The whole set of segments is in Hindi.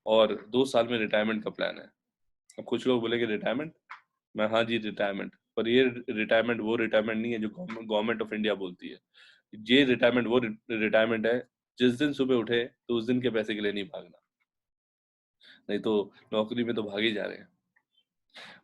और 2 साल में रिटायरमेंट का प्लान है। अब कुछ लोग बोलेंगे रिटायरमेंट, मैं हाँ जी रिटायरमेंट, पर ये रिटायरमेंट वो रिटायरमेंट नहीं है जो गवर्नमेंट ऑफ इंडिया बोलती है। ये रिटायरमेंट वो रिटायरमेंट है जिस दिन सुबह उठे तो उस दिन के पैसे के लिए नहीं भागना, नहीं तो नौकरी में तो भाग ही जा रहे हैं।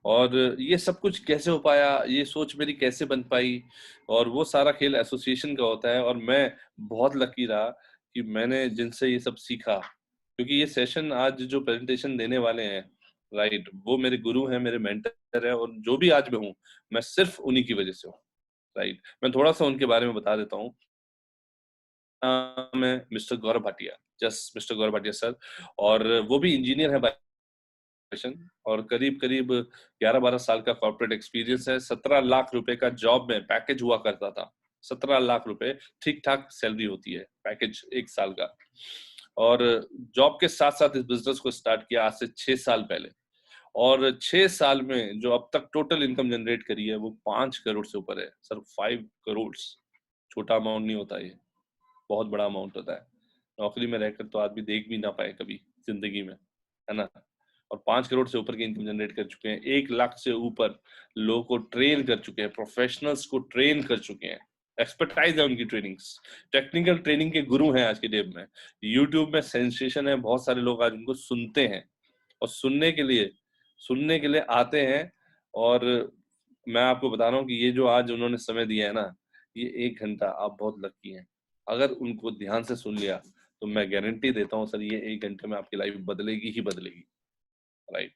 और ये सब कुछ कैसे हो पाया, ये सोच मेरी कैसे बन पाई, और वो सारा खेल एसोसिएशन का होता है। और मैं बहुत लकी रहा कि मैंने जिनसे ये सब सीखा, क्योंकि ये सेशन आज जो प्रेजेंटेशन देने वाले हैं, राइट, वो मेरे गुरु हैं, मेरे मेंटर हैं, और जो भी आज मैं हूँ, मैं सिर्फ उन्हीं की वजह से हूँ। राइट, मैं थोड़ा सा उनके बारे में बता देता हूँ। नाम है mister Gaurav Bhatia, just mister Gaurav Bhatia sir. और वो भी इंजीनियर है बाय प्रोफेशन, और करीब करीब 11-12 साल का कॉर्पोरेट एक्सपीरियंस है। 17 लाख रुपए का जॉब में पैकेज हुआ करता था। 17 लाख रुपए ठीक ठाक सैलरी होती है, पैकेज 1 साल का। और जॉब के साथ साथ इस बिजनेस को स्टार्ट किया आज से 6 साल पहले। और 6 साल में जो अब तक टोटल इनकम जनरेट करी है वो 5 करोड़ से ऊपर है सर। 5 करोड़ छोटा अमाउंट नहीं होता, ये बहुत बड़ा अमाउंट होता है। नौकरी में रहकर तो आदमी देख भी ना पाए कभी जिंदगी में, है ना। और 5 करोड़ से ऊपर की इनकम जनरेट कर चुके हैं, 1 लाख से ऊपर लोगों को ट्रेन कर चुके हैं, प्रोफेशनल्स को ट्रेन कर चुके हैं। एक्सपर्टाइज है उनकी ट्रेनिंग्स, टेक्निकल ट्रेनिंग के गुरु हैं आज के डेट में। यूट्यूब में सेंसेशन है, बहुत सारे लोग आज उनको सुनते हैं और सुनने के लिए आते हैं। और मैं आपको बता रहा हूँ कि ये जो आज उन्होंने समय दिया है ना, ये 1 घंटा, आप बहुत लकी हैं। अगर उनको ध्यान से सुन लिया तो मैं गारंटी देता हूँ सर, ये 1 घंटे में आपकी लाइफ बदलेगी ही बदलेगी। राइट,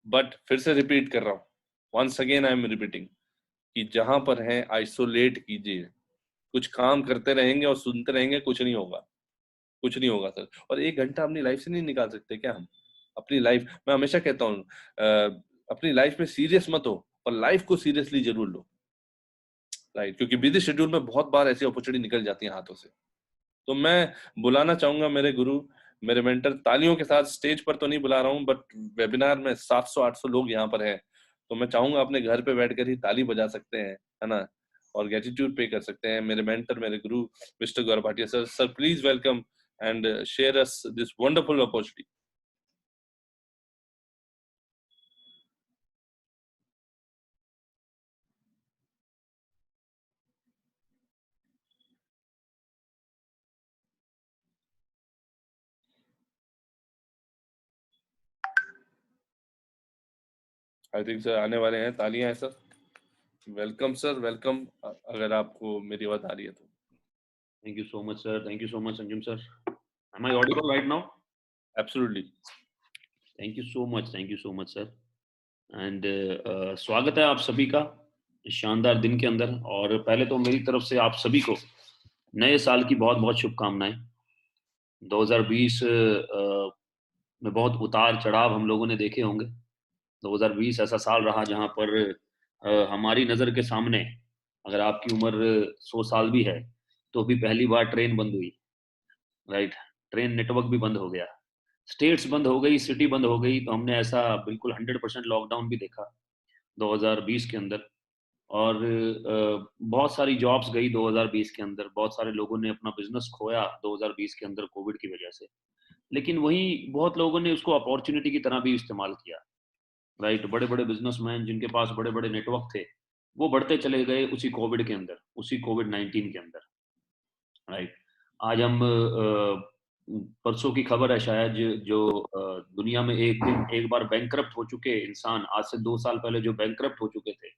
बट फिर से रिपीट कर रहा हूँ, once again I am repeating, कि जहां पर हैं आइसोलेट कीजिए। कुछ काम करते रहेंगे और सुनते रहेंगे, कुछ नहीं होगा, कुछ नहीं होगा सर। और 1 घंटा अपनी लाइफ से नहीं निकाल सकते क्या हम? अपनी लाइफ, मैं हमेशा कहता हूँ, अपनी लाइफ में सीरियस मत हो, पर लाइफ को सीरियसली जरूर लो। राइट, क्योंकि बिजी शेड्यूल में बहुत बार ऐसी अपॉर्चुनिटी निकल जाती है हाथों से। तो मैं बुलाना चाहूंगा मेरे गुरु, मेरे मेंटर, तालियों के साथ। स्टेज पर तो नहीं बुला रहा हूँ, बट वेबिनार में 700-800 लोग यहाँ पर हैं, तो मैं चाहूंगा अपने घर पे बैठकर ही ताली बजा सकते हैं, है ना, और ग्रेटिट्यूड पे कर सकते हैं। मेरे मेंटर, मेरे गुरु mister Gaurav Bhatia sir. Sir please welcome and share us this wonderful opportunity. I think sir आने वाले हैं, तालियां हैं सर। Welcome sir, welcome. अगर आपको मेरी आवाज आ रही है तो। Thank you so much, sir. Thank you so much, Sanjum sir. Am I audible right now? Absolutely. Thank you so much. Thank you so much, sir. And स्वागत है आप सभी का इस शानदार दिन के अंदर। और पहले तो मेरी तरफ से आप सभी को नए साल की बहुत बहुत शुभकामनाएं। 2020 में बहुत उतार चढ़ाव हम लोगों ने देखे होंगे। 2020 ऐसा साल रहा जहां पर हमारी नज़र के सामने, अगर आपकी उम्र 100 साल भी है तो भी पहली बार ट्रेन बंद हुई, राइट। ट्रेन नेटवर्क भी बंद हो गया, स्टेट्स बंद हो गई, सिटी बंद हो गई। तो हमने ऐसा बिल्कुल 100% लॉकडाउन भी देखा 2020 के अंदर। और बहुत सारी जॉब्स गई 2020 के अंदर, बहुत सारे लोगों ने अपना बिजनेस खोया 2020 के अंदर कोविड की वजह से। लेकिन वहीं बहुत लोगों ने उसको अपॉर्चुनिटी की तरह भी इस्तेमाल किया, राइट। बड़े बड़े बिजनेसमैन जिनके पास बड़े बड़े नेटवर्क थे, वो बढ़ते चले गए उसी कोविड के अंदर, उसी कोविड-19 के अंदर, राइट। आज हम परसों की खबर है शायद, जो दुनिया में एक दिन एक बार बैंकरप्ट हो चुके इंसान, आज से 2 साल पहले जो बैंकरप्ट हो चुके थे,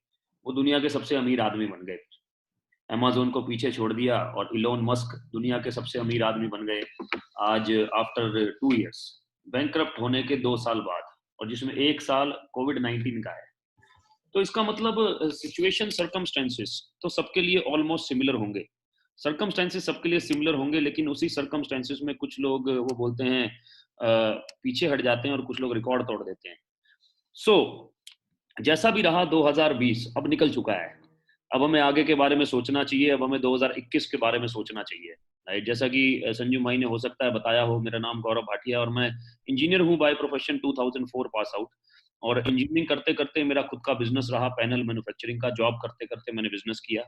वो दुनिया के सबसे अमीर आदमी बन गए। अमेज़न को पीछे छोड़ दिया और इलोन मस्क दुनिया के सबसे अमीर आदमी बन गए आज, आफ्टर 2 इयर्स, बैंकरप्ट होने के 2 साल बाद, और जिसमें 1 साल कोविड-19 का है। तो इसका मतलब सिचुएशन, सर्कमस्टेंसेस तो सबके लिए ऑलमोस्ट सिमिलर होंगे। सर्कमस्टेंसेस सबके लिए सिमिलर होंगे, लेकिन उसी सर्कमस्टेंसेस में कुछ लोग वो बोलते हैं पीछे हट जाते हैं और कुछ लोग रिकॉर्ड तोड़ देते हैं। सो जैसा भी रहा, 2020 अब निकल चुका है। अब हमें आगे के बारे में सोचना चाहिए, अब हमें 2021 के बारे में सोचना चाहिए, राइट। जैसा कि संजू भाई ने हो सकता है बताया हो, मेरा नाम गौरव भाटिया और मैं इंजीनियर हूँ बाय प्रोफेशन, 2004 पास आउट। और इंजीनियरिंग करते करते मेरा खुद का बिजनेस रहा, पैनल मैन्युफैक्चरिंग का। जॉब करते करते मैंने बिजनेस किया।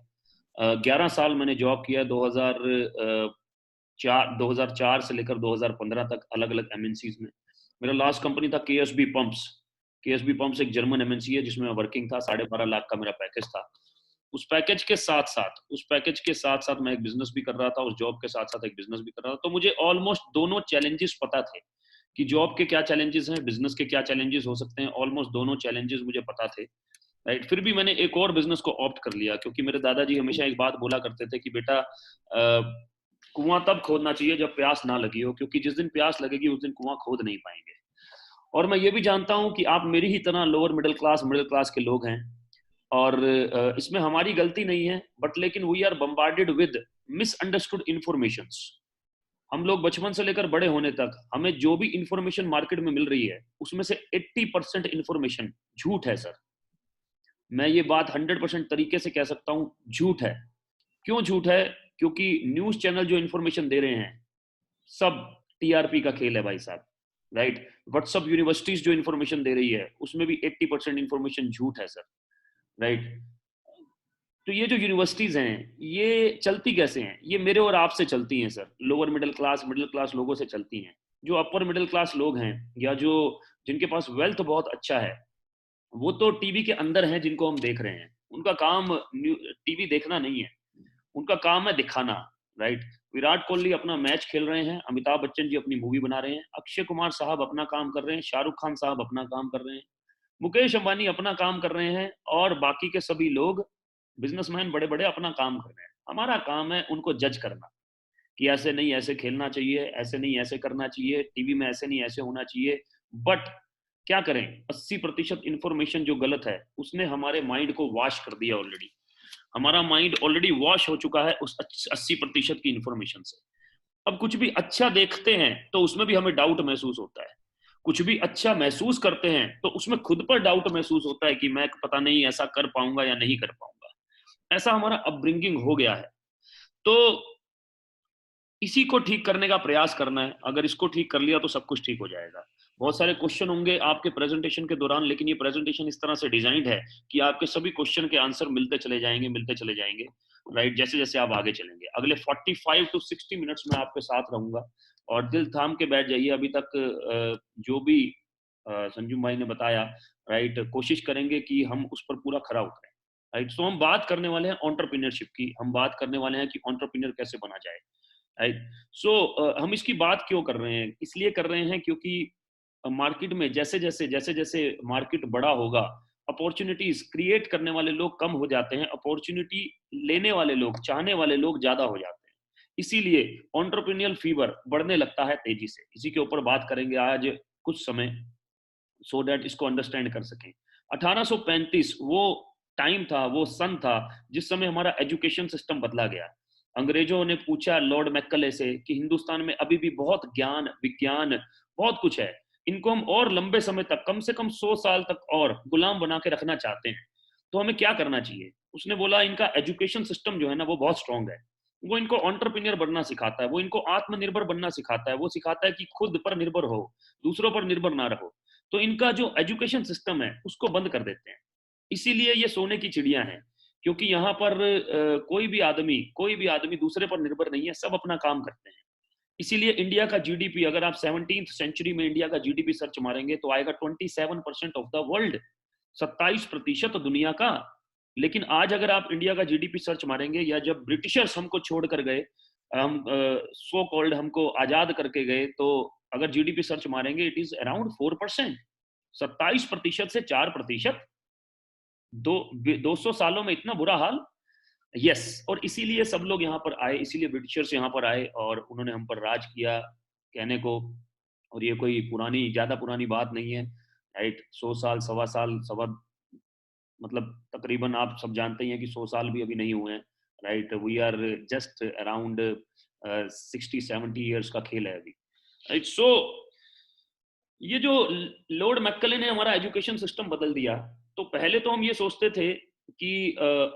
11 साल मैंने जॉब किया, 2004 से लेकर 2015 तक अलग अलग एमएनसीज में। मेरा लास्ट कंपनी था केएसबी पंप्स। केएसबी पंप्स एक जर्मन एमएनसी है जिसमें मैं वर्किंग था, 12.5 लाख का मेरा पैकेज था। उस पैकेज के साथ साथ मैं एक बिजनेस भी कर रहा था, उस जॉब के साथ साथ एक बिजनेस भी कर रहा था। तो मुझे ऑलमोस्ट दोनों चैलेंजेस पता थे कि जॉब के क्या चैलेंजेस हैं, बिजनेस के क्या चैलेंजेस हो सकते हैं। ऑलमोस्ट दोनों चैलेंजेस मुझे पता थे, राइट। फिर भी मैंने एक और बिजनेस को ऑप्ट कर लिया, क्योंकि मेरे दादाजी हमेशा एक बात बोला करते थे कि बेटा कुआं तब खोदना चाहिए जब प्यास ना लगी हो, क्योंकि जिस दिन प्यास लगेगी उस दिन कुआं खोद नहीं पाएंगे। और मैं ये भी जानता हूं कि आप मेरी ही तरह लोअर मिडिल क्लास के लोग हैं, और इसमें हमारी गलती नहीं है, बट लेकिन we are bombarded with misunderstood informations. हम लोग बचपन से लेकर बड़े होने तक हमें जो भी इंफॉर्मेशन मार्केट में मिल रही है उसमें से 80% इंफॉर्मेशन झूठ है सर। मैं ये बात 100% तरीके से कह सकता हूं, झूठ है। क्यों झूठ है? क्योंकि न्यूज चैनल जो इंफॉर्मेशन दे रहे हैं सब टीआरपी का खेल है भाई साहब, राइट। व्हाट्सएप यूनिवर्सिटीज जो इंफॉर्मेशन दे रही है उसमें भी 80% इंफॉर्मेशन झूठ है सर, राइट। तो ये जो यूनिवर्सिटीज हैं ये चलती कैसे हैं? ये मेरे और आपसे चलती हैं सर, लोअर मिडिल क्लास लोगों से चलती हैं। जो अपर मिडिल क्लास लोग हैं या जो जिनके पास वेल्थ बहुत अच्छा है, वो तो टीवी के अंदर हैं जिनको हम देख रहे हैं। उनका काम टीवी देखना नहीं है, उनका काम है दिखाना, राइट। विराट कोहली अपना मैच खेल रहे हैं, अमिताभ बच्चन जी अपनी मूवी बना रहे हैं, अक्षय कुमार साहब अपना काम कर रहे हैं, शाहरुख खान साहब अपना काम कर रहे हैं, मुकेश अंबानी अपना काम कर रहे हैं, और बाकी के सभी लोग बिजनेसमैन बड़े बड़े अपना काम कर रहे हैं। हमारा काम है उनको जज करना कि ऐसे नहीं ऐसे खेलना चाहिए, ऐसे नहीं ऐसे करना चाहिए, टीवी में ऐसे नहीं ऐसे होना चाहिए। बट क्या करें, 80% इंफॉर्मेशन जो गलत है उसने हमारे माइंड को वॉश कर दिया ऑलरेडी। हमारा माइंड ऑलरेडी वॉश हो चुका है उस 80% की इंफॉर्मेशन से। अब कुछ भी अच्छा देखते हैं तो उसमें भी हमें डाउट महसूस होता है, कुछ भी अच्छा महसूस करते हैं तो उसमें खुद पर डाउट महसूस होता है कि मैं पता नहीं ऐसा कर पाऊंगा या नहीं कर पाऊंगा। ऐसा हमारा अपब्रिंगिंग हो गया है। तो इसी को ठीक करने का प्रयास करना है। अगर इसको ठीक कर लिया तो सब कुछ ठीक हो जाएगा। बहुत सारे क्वेश्चन होंगे आपके प्रेजेंटेशन के दौरान, लेकिन ये प्रेजेंटेशन इस तरह से डिजाइंड है कि आपके सभी क्वेश्चन के आंसर मिलते चले जाएंगे, राइट। जैसे जैसे आप आगे चलेंगे, अगले 45 to 60 मिनट्स में आपके साथ रहूंगा, और दिल थाम के बैठ जाइए। अभी तक जो भी संजू भाई ने बताया, राइट, कोशिश करेंगे कि हम उस पर पूरा खरा उतरें, राइट। सो हम बात करने वाले हैं एंटरप्रेन्योरशिप की, हम बात करने वाले हैं कि एंटरप्रेन्योर कैसे बना जाए, राइट। सो हम इसकी बात क्यों कर रहे हैं? इसलिए कर रहे हैं क्योंकि मार्केट में जैसे जैसे मार्केट बड़ा होगा, अपॉर्चुनिटीज क्रिएट करने वाले लोग कम हो जाते हैं, अपॉर्चुनिटी लेने वाले लोग, चाहने वाले लोग ज्यादा हो जाते हैं। इसीलिए एंटरप्रेन्योरियल फीवर बढ़ने लगता है तेजी से। इसी के ऊपर बात करेंगे आज कुछ समय, सो दैट इसको अंडरस्टैंड कर सकें। 1835 वो टाइम था, वो सन था जिस समय हमारा एजुकेशन सिस्टम बदला गया। अंग्रेजों ने पूछा लॉर्ड मैकले से कि हिंदुस्तान में अभी भी बहुत ज्ञान विज्ञान बहुत कुछ है, इनको हम और लंबे समय तक, कम से कम 100 साल तक और गुलाम बना के रखना चाहते हैं, तो हमें क्या करना चाहिए? उसने बोला इनका एजुकेशन सिस्टम जो है ना वो बहुत स्ट्रांग है, वो इनको एंटरप्रेन्योर बनना सिखाता है, वो इनको आत्मनिर्भर बनना सिखाता है, वो सिखाता है कि खुद पर निर्भर हो, दूसरों पर निर्भर ना रहो। तो इनका जो एजुकेशन सिस्टम है उसको बंद कर देते हैं। इसीलिए ये सोने की चिड़िया हैं, क्योंकि यहाँ पर कोई भी आदमी दूसरे पर निर्भर नहीं है, सब अपना काम करते हैं। इसीलिए इंडिया का जीडीपी, अगर आप 17th सेंचुरी में इंडिया का जीडीपी सर्च मारेंगे तो आएगा 27% ऑफ द वर्ल्ड, 27% दुनिया का। लेकिन आज अगर आप इंडिया का जीडीपी सर्च मारेंगे, या जब ब्रिटिशर्स हमको छोड़ कर गए, हम सो कॉल्ड हमको आजाद करके गए, तो अगर जीडीपी सर्च मारेंगे इट इज अराउंड 4%। 27% से 4%, 200 सालों में इतना बुरा हाल। यस, और इसीलिए सब लोग यहाँ पर आए, इसीलिए ब्रिटिशर्स यहाँ पर आए और उन्होंने हम पर राज किया कहने को। और ये कोई ज्यादा पुरानी बात नहीं है, राइट। 100 साल, सवा मतलब तकरीबन आप सब जानते ही हैं कि 100 साल भी अभी नहीं हुए हैं, right. We are just around 60-70 years का खेल है अभी, राइट। सो ये जो लॉर्ड मैकले ने हमारा एजुकेशन सिस्टम बदल दिया, तो पहले तो हम ये सोचते थे कि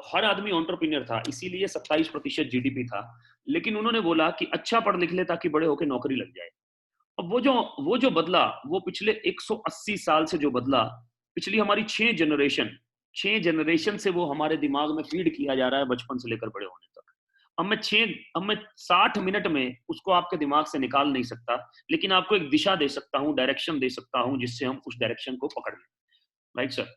हर आदमी एंटरप्रेन्योर था, इसीलिए 27% जीडीपी था। लेकिन उन्होंने बोला कि अच्छा पढ़ लिख ले ताकि बड़े होकर नौकरी लग जाए। अब वो जो बदला, वो पिछले 180 साल से जो बदला, पिछली हमारी 6 जनरेशन से वो हमारे दिमाग में फीड किया जा रहा है बचपन से लेकर बड़े होने तक। अब मैं 60 मिनट में उसको आपके दिमाग से निकाल नहीं सकता, लेकिन आपको एक दिशा दे सकता हूँ, डायरेक्शन दे सकता हूँ, जिससे हम उस डायरेक्शन को पकड़ लें। Right sir?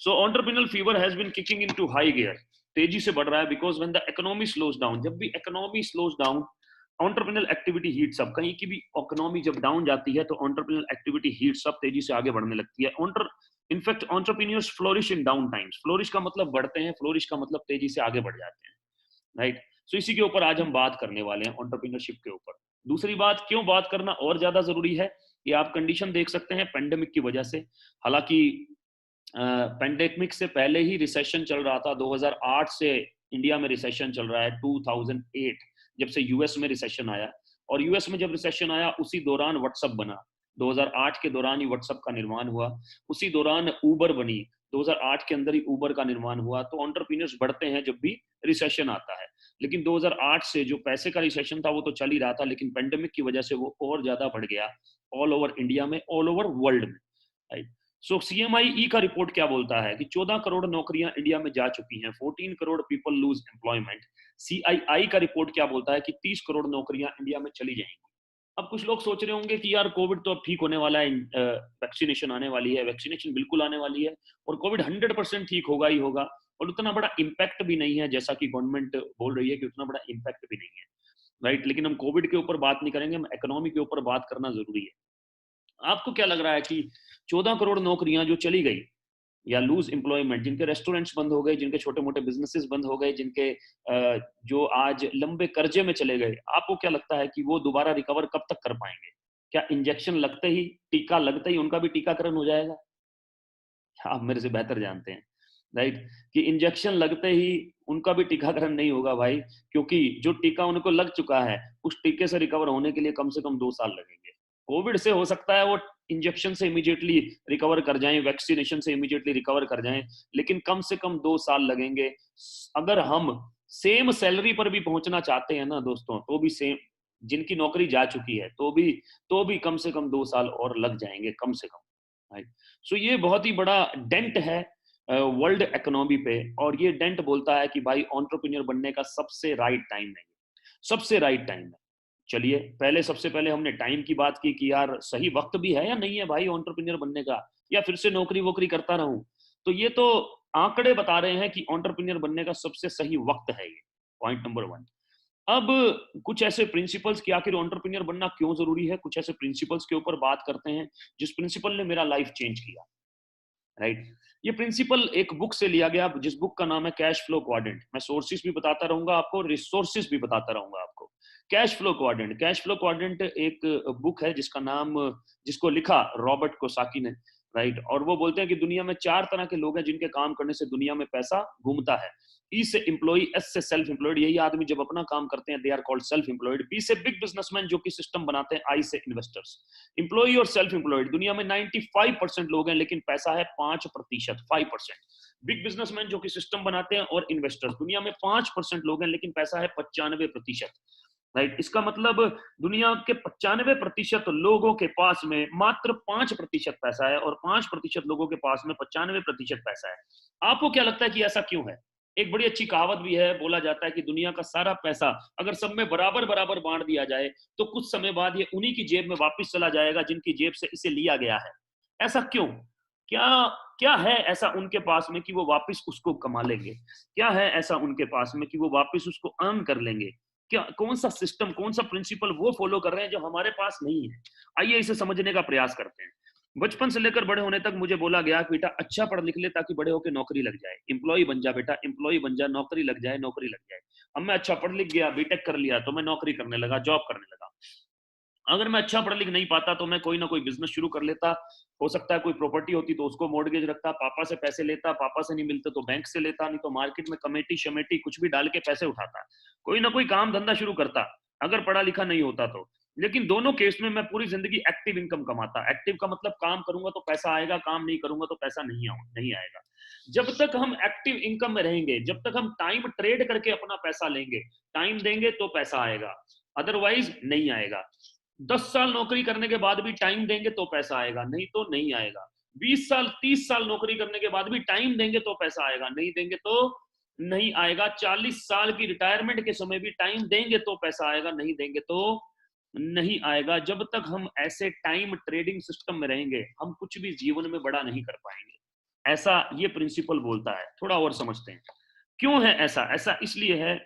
So entrepreneurial fever has been kicking into high gear, तेजी से बढ़ रहा है, because when the economy slows down, जब भी economy slows down, entrepreneurial activity heats up. कहीं की भी इकोनॉमी जब डाउन जाती है तो एंटरप्रेन्योरल एक्टिविटी हीट्स अप, तेजी से आगे बढ़ने लगती है। इनफैक्ट एंटरप्रेन्योर्स फ्लोरिश इन डाउन टाइम्स। फ्लोरिश का मतलब बढ़ते हैं, फ्लोरिश का मतलब तेजी से आगे बढ़ जाते हैं। राइट? सो इसी के ऊपर आज हम बात करने वाले हैं, एंटरप्रेन्योरशिप के ऊपर। दूसरी बात, क्यों बात करना और ज्यादा जरूरी है, ये आप कंडीशन देख सकते हैं पेंडेमिक की वजह से। हालांकि पेंडेमिक से पहले ही रिसेशन चल रहा था। 2008 से इंडिया में रिसेशन चल रहा है, 2008 जब से यूएस में रिसेशन आया, और यूएस में जब रिसेशन आया उसी दौरान व्हाट्सएप बना। 2008 के दौरान ही व्हाट्सएप का निर्माण हुआ, उसी दौरान ऊबर बनी, 2008 के अंदर ही ऊबर का निर्माण हुआ। तो एंटरप्रेन्योर्स बढ़ते हैं जब भी रिसेशन आता है। लेकिन 2008 से जो पैसे का रिसेशन था वो तो चल ही रहा था, लेकिन पेंडेमिक की वजह से वो और ज्यादा बढ़ गया, ऑल ओवर इंडिया में, ऑल ओवर वर्ल्ड में। राइट? सो सीएमआई का रिपोर्ट क्या बोलता है कि 14 करोड़ नौकरियां इंडिया में जा चुकी हैं, 14 crore people lose employment. CII का रिपोर्ट क्या बोलता है कि 30 करोड़ नौकरियां इंडिया में चली जाएंगी। अब कुछ लोग सोच रहे होंगे कि यार कोविड तो अब ठीक होने वाला है, वैक्सीनेशन आने वाली है, वैक्सीनेशन बिल्कुल आने वाली है, और कोविड 100% ठीक होगा ही होगा, और उतना बड़ा इम्पैक्ट भी नहीं है जैसा कि गवर्नमेंट बोल रही है कि उतना बड़ा इम्पैक्ट भी नहीं है। राइट? लेकिन हम कोविड के ऊपर बात नहीं करेंगे, हम इकोनॉमी के ऊपर बात करना जरूरी है। आपको क्या लग रहा है कि 14 करोड़ नौकरियां जो चली गई या लूज एम्प्लॉयमेंट, जिनके रेस्टोरेंट्स बंद हो गए, जिनके छोटे मोटे बिजनेसेस बंद हो गए, जिनके जो आज लंबे कर्जे में चले गए, आपको क्या लगता है कि वो दोबारा रिकवर कब तक कर पाएंगे? क्या इंजेक्शन लगते ही, टीका लगते ही उनका भी टीकाकरण हो जाएगा? आप मेरे से बेहतर जानते हैं। राइट? कि इंजेक्शन लगते ही उनका भी टीकाकरण नहीं होगा भाई, क्योंकि जो टीका उनको लग चुका है उस टीके से रिकवर होने के लिए कम से कम 2 साल लगेंगे। कोविड से हो सकता है वो इंजेक्शन से इमीडिएटली रिकवर कर जाएं, वैक्सीनेशन से इमीडिएटली रिकवर कर जाएं, लेकिन कम से कम 2 साल लगेंगे। अगर हम सेम सैलरी पर भी पहुंचना चाहते हैं ना दोस्तों, तो भी सेम, जिनकी नौकरी जा चुकी है तो भी कम से कम 2 साल और लग जाएंगे, कम से कम। राइट? सो ये बहुत ही बड़ा डेंट है वर्ल्ड इकोनॉमी पे, और ये डेंट बोलता है कि भाई एंटरप्रेन्योर बनने का सबसे राइट टाइम नहीं है, सबसे राइट टाइम है। चलिए, सबसे पहले हमने टाइम की बात की कि यार सही वक्त भी है या नहीं है भाई एंटरप्रेन्योर बनने का, या फिर से नौकरी वोकरी करता रहूं। तो ये तो आंकड़े बता रहे हैं कि एंटरप्रेन्योर बनने का सबसे सही वक्त है ये, पॉइंट नंबर 1। अब कुछ ऐसे प्रिंसिपल्स कि आखिर एंटरप्रेन्योर बनना क्यों जरूरी है, कुछ ऐसे प्रिंसिपल्स के ऊपर बात करते हैं जिस प्रिंसिपल ने मेरा लाइफ चेंज किया। राइट? ये प्रिंसिपल एक बुक से लिया गया, जिस बुक का नाम है कैश फ्लो क्वाड्रेंट। मैं सोर्सेस भी बताता रहूंगा आपको, रिसोर्सेस भी बताता रहूंगा आपको। Cash flow quadrant, cash flow quadrant एक बुक है जिसको लिखा रॉबर्ट कोसाकी ने। राइट? और वो बोलते हैं कि दुनिया में 4 तरह के लोग हैं जिनके काम करने से दुनिया में पैसा घूमता है। ई से एम्प्लॉय, एस से सेल्फ एम्प्लॉयड, यही आदमी जब अपना काम करते हैं they are called self employed. B से बिग बिजनेसमैन जो कि सिस्टम बनाते हैं, आई से इन्वेस्टर्स। एम्प्लॉय और सेल्फ एम्प्लॉयड दुनिया में 95% लोग हैं, लेकिन पैसा है 5%, 5%। बिग बिजनेसमैन जो कि सिस्टम बनाते हैं, और इन्वेस्टर्स दुनिया में 5% लोग हैं, लेकिन पैसा है 95%। राइट? इसका मतलब दुनिया के 95% लोगों के पास में मात्र 5% पैसा है, और 5% लोगों के पास में 95% पैसा है। आपको क्या लगता है कि ऐसा क्यों है? एक बड़ी अच्छी कहावत भी है, बोला जाता है कि दुनिया का सारा पैसा अगर सब में बराबर बराबर बांट दिया जाए तो कुछ समय बाद ये उन्हीं की जेब में वापस चला जाएगा जिनकी जेब से इसे लिया गया है। ऐसा क्यों? क्या क्या है ऐसा उनके पास में कि वो वापस उसको कमा लेंगे? क्या है ऐसा उनके पास में कि वो वापस उसको अर्न कर लेंगे? क्या, कौन सा सिस्टम, कौन सा प्रिंसिपल वो फॉलो कर रहे हैं जो हमारे पास नहीं है? आइए इसे समझने का प्रयास करते हैं। बचपन से लेकर बड़े होने तक मुझे बोला गया कि बेटा अच्छा पढ़ लिख ले ताकि बड़े होकर नौकरी लग जाए, एम्प्लॉय बन जा बेटा, एम्प्लॉय बन जा, नौकरी लग जाए, नौकरी लग जाए। अब मैं अच्छा पढ़ लिख गया, बीटेक कर लिया, तो मैं नौकरी करने लगा, जॉब करने लगा। अगर मैं अच्छा पढ़ लिख नहीं पाता तो मैं कोई ना कोई बिजनेस शुरू कर लेता। हो सकता है कोई प्रॉपर्टी होती तो उसको मॉर्गेज रखता, पापा से पैसे लेता, पापा से नहीं मिलते तो बैंक से लेता, नहीं तो मार्केट में कमेटी शमेटी कुछ भी डाल के पैसे उठाता, कोई ना कोई काम धंधा शुरू करता, अगर पढ़ा लिखा नहीं होता तो। लेकिन दोनों केस में मैं पूरी जिंदगी एक्टिव इनकम कमाता। एक्टिव का मतलब काम करूंगा तो पैसा आएगा, काम नहीं करूंगा तो पैसा नहीं आएगा। जब तक हम एक्टिव इनकम में रहेंगे, जब तक हम टाइम ट्रेड करके अपना पैसा लेंगे, टाइम देंगे तो पैसा आएगा, अदरवाइज नहीं आएगा। 10 साल नौकरी करने के बाद भी टाइम देंगे तो पैसा आएगा, नहीं तो नहीं आएगा। 20 साल 30 साल नौकरी करने के बाद भी टाइम देंगे तो पैसा आएगा, नहीं देंगे तो नहीं आएगा। 40 साल की रिटायरमेंट के समय भी टाइम देंगे तो पैसा आएगा, नहीं देंगे तो नहीं आएगा। जब तक हम ऐसे टाइम ट्रेडिंग सिस्टम में रहेंगे, हम कुछ भी जीवन में बड़ा नहीं कर पाएंगे। ऐसा ये प्रिंसिपल बोलता है। थोड़ा और समझते हैं क्यों है ऐसा। ऐसा इसलिए है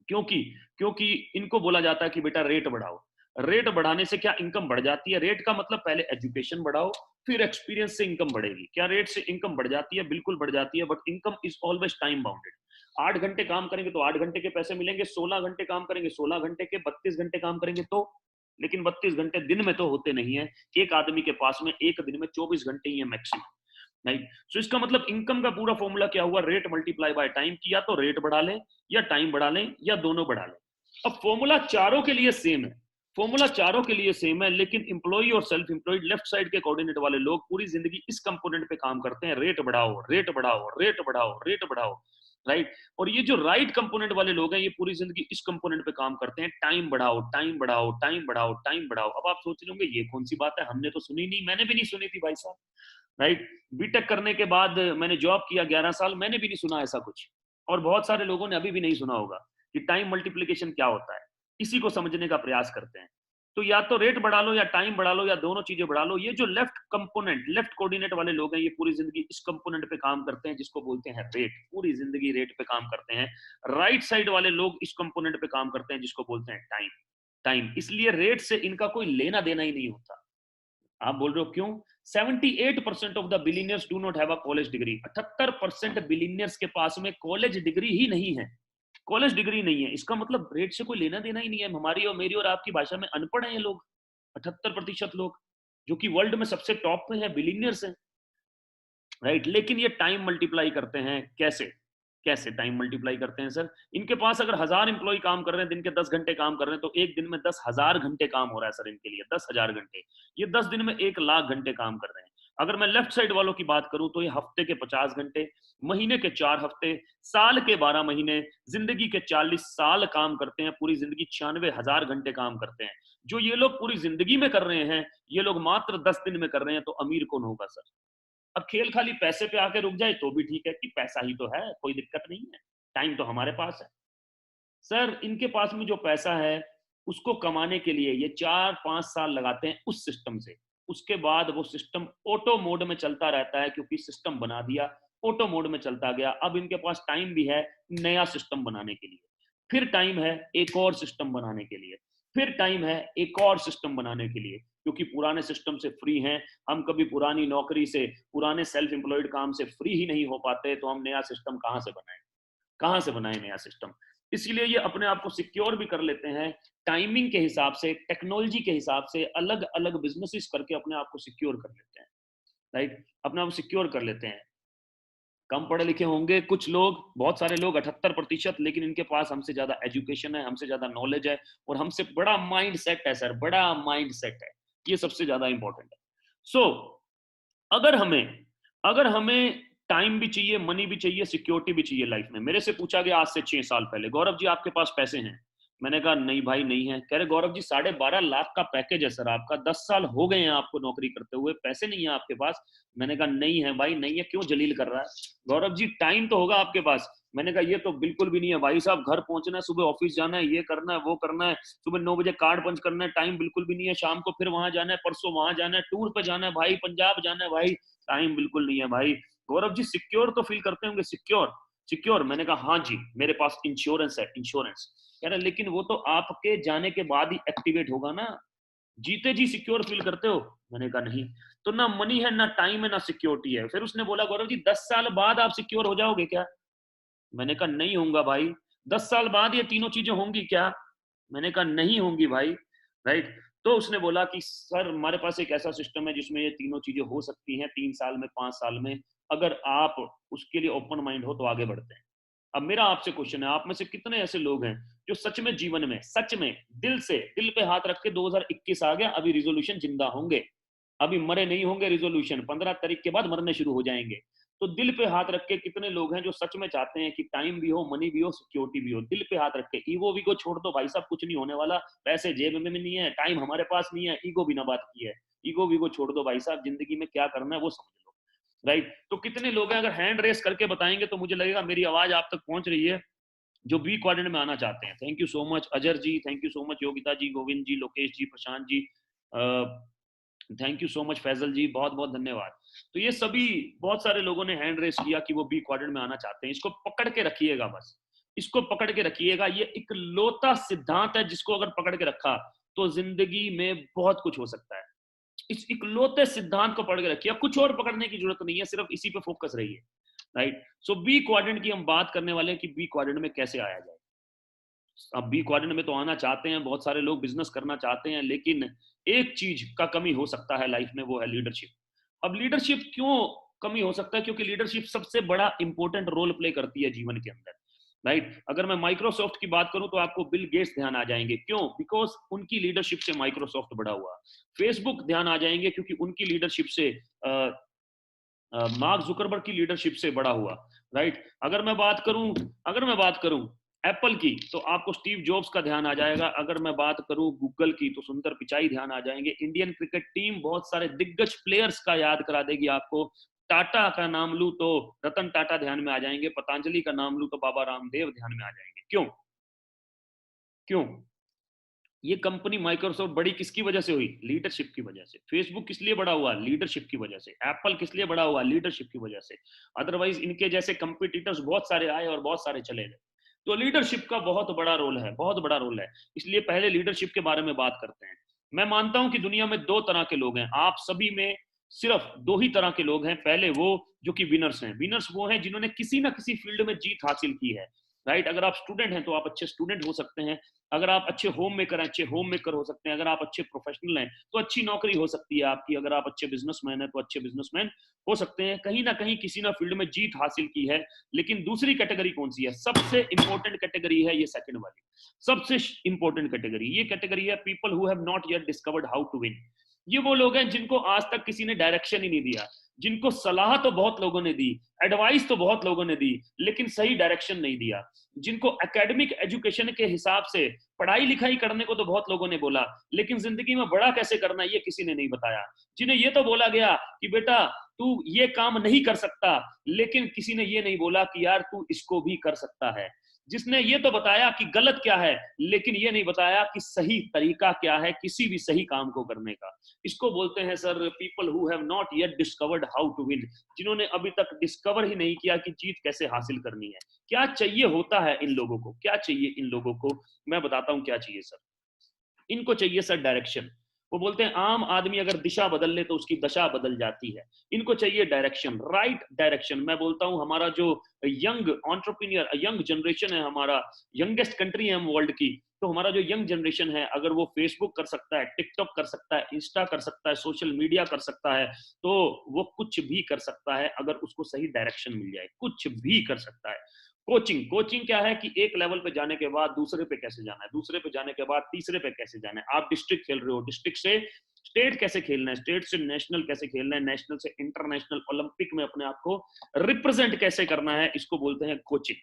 क्योंकि क्योंकि इनको बोला जाता है कि बेटा रेट बढ़ाओ। रेट बढ़ाने से क्या इनकम बढ़ जाती है? रेट का मतलब पहले एजुकेशन बढ़ाओ, फिर एक्सपीरियंस से इनकम बढ़ेगी। क्या रेट से इनकम बढ़ जाती है? बिल्कुल बढ़ जाती है, but income is always time bounded. 8 घंटे काम करेंगे तो 8 घंटे के पैसे मिलेंगे, 16 घंटे काम करेंगे 16 घंटे के, 32 घंटे काम करेंगे तो, लेकिन 32 घंटे दिन में तो होते नहीं है। एक आदमी के पास में एक दिन में 24 घंटे ही है मैक्सिमम, राइट। सो इसका मतलब इनकम का पूरा फॉर्मूला क्या हुआ? रेट मल्टीप्लाई बाय टाइम किया, तो रेट बढ़ा लें या टाइम बढ़ा लें या दोनों बढ़ा लें। अब फॉर्मूला चारों के लिए सेम है, फॉर्मूला चारों के लिए सेम है, लेकिन इंप्लॉई और सेल्फ इंप्लॉइड लेफ्ट साइड के कोऑर्डिनेट वाले लोग पूरी जिंदगी इस कंपोनेंट पे काम करते हैं, रेट बढ़ाओ रेट बढ़ाओ रेट बढ़ाओ रेट बढ़ाओ, राइट। और ये जो राइट कंपोनेंट वाले लोग हैं, ये पूरी जिंदगी इस कंपोनेंट पे काम करते हैं, टाइम बढ़ाओ टाइम बढ़ाओ टाइम बढ़ाओ टाइम बढ़ाओ। अब आप सोच रहे होंगे ये कौन सी बात है, हमने तो सुनी नहीं, मैंने भी नहीं सुनी थी भाई साहब, राइट। बीटेक करने के बाद मैंने जॉब किया 11 साल, मैंने भी नहीं सुना ऐसा कुछ, और बहुत सारे लोगों ने अभी भी नहीं सुना होगा कि टाइम मल्टीप्लिकेशन क्या होता है। इसी को समझने का प्रयास करते हैं। तो या तो रेट बढ़ा लो या टाइम बढ़ा लो या दोनों चीजें बढ़ा लो। ये जो लेफ्ट कंपोनेंट, लेफ्ट कोऑर्डिनेट वाले लोग हैं, ये पूरी जिंदगी इस कंपोनेंट पे काम करते हैं जिसको बोलते हैं रेट, पूरी जिंदगी रेट पे काम करते हैं। राइट साइड वाले लोग इस कंपोनेंट पे काम करते हैं जिसको बोलते हैं टाइम, टाइम। इसलिए रेट से इनका कोई लेना देना ही नहीं होता। आप बोल रहे हो क्यों? 78% of the billionaires do not have a college degree. 78% billionaires के पास में कॉलेज डिग्री ही नहीं है, कॉलेज डिग्री नहीं है। इसका मतलब रेट से कोई लेना देना ही नहीं है। हमारी और मेरी और आपकी भाषा में अनपढ़ है ये लोग, 78% लोग, जो कि वर्ल्ड में सबसे टॉप पे है, बिलियनियर्स हैं, राइट। लेकिन ये टाइम मल्टीप्लाई करते हैं कैसे? कैसे टाइम मल्टीप्लाई करते हैं सर? इनके पास अगर 1000 इंप्लॉय काम कर रहे हैं, दिन के 10 घंटे काम कर रहे हैं, तो एक दिन में 10,000 घंटे काम हो रहा है सर इनके लिए, 10,000 घंटे। ये 10 दिन में 1,00,000 घंटे काम कर रहे हैं। अगर मैं लेफ्ट साइड वालों की बात करूं तो ये हफ्ते के 50 घंटे, महीने के 4 हफ्ते, साल के 12 महीने, जिंदगी के 40 साल काम करते हैं, पूरी जिंदगी 96,000 घंटे काम करते हैं। जो ये लोग पूरी जिंदगी में कर रहे हैं, ये लोग मात्र 10 दिन में कर रहे हैं, तो अमीर कौन होगा सर? अब खेल खाली पैसे पे आके रुक जाए तो भी ठीक है कि पैसा ही तो है, कोई दिक्कत नहीं है, टाइम तो हमारे पास है। सर इनके पास में जो पैसा है, उसको कमाने के लिए ये 4-5 साल लगाते हैं उस सिस्टम से। उसके बाद वो सिस्टम ऑटो मोड में चलता रहता है, क्योंकि सिस्टम बना दिया, ऑटो मोड में चलता गया। अब इनके पास टाइम भी है नया सिस्टम बनाने के लिए, फिर टाइम है एक और सिस्टम बनाने के लिए, फिर टाइम है एक और सिस्टम बनाने के लिए, क्योंकि पुराने सिस्टम से फ्री हैं हम। कभी पुरानी नौकरी से, पुराने सेल्फ एम्प्लॉयड काम से फ्री ही नहीं हो पाते, तो हम नया सिस्टम कहां से बनाएं, कहां से बनाएं नया सिस्टम? इसीलिए ये अपने आप को सिक्योर भी कर लेते हैं, टाइमिंग के हिसाब से, टेक्नोलॉजी के हिसाब से, अलग अलग बिजनेसेस करके अपने आप को सिक्योर कर लेते हैं, राइट। अपने आप को सिक्योर कर लेते हैं। कम पढ़े लिखे होंगे कुछ लोग, बहुत सारे लोग 78%, लेकिन इनके पास हमसे ज्यादा एजुकेशन है, हमसे ज्यादा नॉलेज है, और हमसे बड़ा माइंड सेट है सर, बड़ा माइंड सेट है। ये सबसे ज्यादा इंपॉर्टेंट है। सो अगर हमें अगर हमें टाइम भी चाहिए, मनी भी चाहिए, सिक्योरिटी भी चाहिए लाइफ में। मेरे से पूछा गया आज से 6 साल पहले, गौरव जी आपके पास पैसे हैं? मैंने कहा नहीं भाई नहीं है। कह रहे गौरव जी 12.5 लाख का पैकेज है सर आपका, 10 साल हो गए हैं आपको नौकरी करते हुए, पैसे नहीं है आपके पास? मैंने कहा नहीं है भाई नहीं है। क्यों जलील कर रहा है? गौरव जी टाइम तो होगा आपके पास। मैंने कहा ये तो बिल्कुल भी नहीं है भाई साहब, घर पहुंचना है, सुबह ऑफिस जाना है, ये करना है वो करना है, सुबह 9 बजे कार्ड पंच करना है, टाइम बिल्कुल भी नहीं है। शाम को फिर वहां जाना है, परसों वहां जाना है, टूर पे जाना है भाई, पंजाब जाना है भाई, टाइम बिल्कुल नहीं है भाई। गौरव जी सिक्योर तो फील करते होंगे? Secure secure. मैंने कहा हाँ जी मेरे पास इंश्योरेंस है, इंश्योरेंस। कह रहे लेकिन वो तो आपके जाने के बाद ही एक्टिवेट होगा ना, जीते जी सिक्योर फील करते हो? मैंने कहा नहीं। तो ना मनी है, ना टाइम है, ना सिक्योरिटी है। फिर उसने बोला गौरव जी 10 साल बाद आप सिक्योर हो जाओगे क्या? मैंने कहा नहीं होऊंगा भाई। 10 साल बाद ये तीनों चीजें होंगी क्या? मैंने कहा नहीं होंगी भाई, राइट। तो उसने बोला कि सर हमारे पास एक ऐसा सिस्टम है जिसमें ये तीनों चीजें हो सकती हैं 3 साल में, 5 साल में, अगर आप उसके लिए ओपन माइंड हो तो आगे बढ़ते हैं। अब मेरा आपसे क्वेश्चन है, आप में से कितने ऐसे लोग हैं जो सच में जीवन में, सच में दिल से, दिल पे हाथ रख के 2021 आ गया अभी रिजोल्यूशन जिंदा होंगे, अभी मरे नहीं होंगे, रिजोल्यूशन 15 तारीख के बाद मरने शुरू हो जाएंगे। तो दिल पे हाथ रख के कितने लोग हैं जो सच में चाहते हैं कि टाइम भी हो, मनी भी हो, सिक्योरिटी भी हो? दिल पे हाथ रख के। ईगो वीगो छोड़ दो भाई साहब, कुछ नहीं होने वाला, पैसे जेब में भी नहीं है, टाइम हमारे पास नहीं है, ईगो बिना बात की है। ईगो वीगो छोड़ दो भाई साहब, जिंदगी में क्या करना है वो समझ लो। राइट। तो कितने लोग हैं, अगर हैंड रेस करके बताएंगे तो मुझे लगेगा मेरी आवाज आप तक पहुंच रही है, जो बी क्वाड्रेंट में आना चाहते हैं। Thank you so much Ajar ji, thank you so much Yogita ji, Govind ji, Lokesh ji, Prashant ji, thank you so much Faizal ji, बहुत बहुत धन्यवाद। तो ये सभी बहुत सारे लोगों ने हैंड रेस किया कि वो बी क्वाड्रेंट में आना चाहते हैं। इसको पकड़ के रखिएगा, बस इसको पकड़ के रखिएगा। ये इकलौता सिद्धांत है जिसको अगर पकड़ के रखा तो जिंदगी में बहुत कुछ हो सकता है। इस इकलौते सिद्धांत को पकड़ के रखिए, कुछ और पकड़ने की जरूरत नहीं है, सिर्फ इसी पे फोकस रहिए। राइट। सो बी क्वाड्रेंट की हम बात करने वाले हैं कि बी क्वाड्रेंट में कैसे आया जाए। अब बी क्वाड्रेंट में तो आना चाहते हैं बहुत सारे लोग, बिजनेस करना चाहते हैं, लेकिन एक चीज का कमी हो सकता है लाइफ में, वो है लीडरशिप। अब लीडरशिप क्यों कमी हो सकता है? क्योंकि लीडरशिप सबसे बड़ा इंपॉर्टेंट रोल प्ले करती है जीवन के अंदर। राइट। अगर मैं माइक्रोसॉफ्ट की बात करूं तो आपको बिल गेट्स ध्यान आ जाएंगे। क्यों? बिकॉज उनकी लीडरशिप से माइक्रोसॉफ्ट बड़ा हुआ। फेसबुक ध्यान आ जाएंगे क्योंकि उनकी लीडरशिप से मार्क जुकरबर्ग की लीडरशिप से बड़ा हुआ। राइट। अगर मैं बात करूं एप्पल की तो आपको स्टीव जॉब्स का ध्यान आ जाएगा। अगर मैं बात करूं गूगल की तो सुंदर पिचाई ध्यान आ जाएंगे। इंडियन क्रिकेट टीम बहुत सारे दिग्गज प्लेयर्स का याद करा देगी आपको। टाटा का नाम लूं तो रतन टाटा ध्यान में आ जाएंगे। पतंजलि का नाम लूं तो बाबा रामदेव ध्यान में आ जाएंगे। क्यों? क्यों? ये कंपनी माइक्रोसॉफ्ट बड़ी किसकी वजह से हुई? लीडरशिप की वजह से। फेसबुक किस लिए बड़ा हुआ? लीडरशिप की वजह से। एप्पल किस लिए बड़ा हुआ? लीडरशिप की वजह से। अदरवाइज इनके जैसे कंपटीटर्स बहुत सारे आए और बहुत सारे चले गए। तो लीडरशिप का बहुत बड़ा रोल है, बहुत बड़ा रोल है। इसलिए पहले लीडरशिप के बारे में बात करते हैं। मैं मानता हूं कि दुनिया में दो तरह के लोग हैं। आप सभी में सिर्फ दो ही तरह के लोग हैं। पहले वो जो कि विनर्स हैं। विनर्स वो हैं जिन्होंने किसी ना किसी फील्ड में जीत हासिल की है। राइट। अगर आप स्टूडेंट हैं तो आप अच्छे स्टूडेंट हो सकते हैं। अगर आप अच्छे होम मेकर हैं, अच्छे होम मेकर हो सकते हैं। अगर आप अच्छे प्रोफेशनल हैं तो अच्छी नौकरी हो सकती है आपकी। अगर आप अच्छे बिजनेसमैन हैं तो अच्छे बिजनेसमैन हो सकते हैं। कहीं ना कहीं किसी ना फील्ड में जीत हासिल की है। लेकिन दूसरी कैटेगरी कौन सी है? सबसे इंपॉर्टेंट कैटेगरी है ये सेकंड वाली। सबसे इंपॉर्टेंट कैटेगरी, ये कैटेगरी है people who have not yet discovered how to win. ये वो लोग हैं जिनको आज तक किसी ने डायरेक्शन ही नहीं दिया। जिनको सलाह तो बहुत लोगों ने दी, एडवाइस तो बहुत लोगों ने दी, लेकिन सही डायरेक्शन नहीं दिया। जिनको एकेडमिक एजुकेशन के हिसाब से पढ़ाई लिखाई करने को तो बहुत लोगों ने बोला, लेकिन जिंदगी में बड़ा कैसे करना है ये किसी ने नहीं बताया। जिन्हें ये तो बोला गया कि बेटा तू ये काम नहीं कर सकता, लेकिन किसी ने ये नहीं बोला कि यार तू इसको भी कर सकता है। जिसने ये तो बताया कि गलत क्या है, लेकिन ये नहीं बताया कि सही तरीका क्या है किसी भी सही काम को करने का। इसको बोलते हैं sir people who have not yet discovered how to win. जिन्होंने अभी तक डिस्कवर ही नहीं किया कि जीत कैसे हासिल करनी है। क्या चाहिए होता है इन लोगों को? क्या चाहिए इन लोगों को? मैं बताता हूं क्या चाहिए सर। इनको चाहिए सर डायरेक्शन। वो बोलते हैं आम आदमी अगर दिशा बदल ले तो उसकी दशा बदल जाती है। इनको चाहिए डायरेक्शन, राइट डायरेक्शन। मैं बोलता हूं हमारा जो यंग एंटरप्रेन्योर, यंग जनरेशन है, हमारा यंगेस्ट कंट्री है हम वर्ल्ड की, तो हमारा जो यंग जनरेशन है अगर वो फेसबुक कर सकता है, टिकटॉक कर सकता है, इंस्टा कर सकता है, सोशल मीडिया कर सकता है, तो वो कुछ भी कर सकता है अगर उसको सही डायरेक्शन मिल जाए। कुछ भी कर सकता है। कोचिंग, कोचिंग क्या है कि एक लेवल पे जाने के बाद दूसरे पे कैसे जाना है, दूसरे पे जाने के बाद तीसरे पे कैसे जाना है। आप डिस्ट्रिक्ट खेल रहे हो, डिस्ट्रिक्ट से स्टेट कैसे खेलना है, स्टेट से नेशनल कैसे खेलना है, नेशनल से इंटरनेशनल, ओलंपिक में अपने आप को रिप्रेजेंट कैसे करना है, इसको बोलते हैं कोचिंग।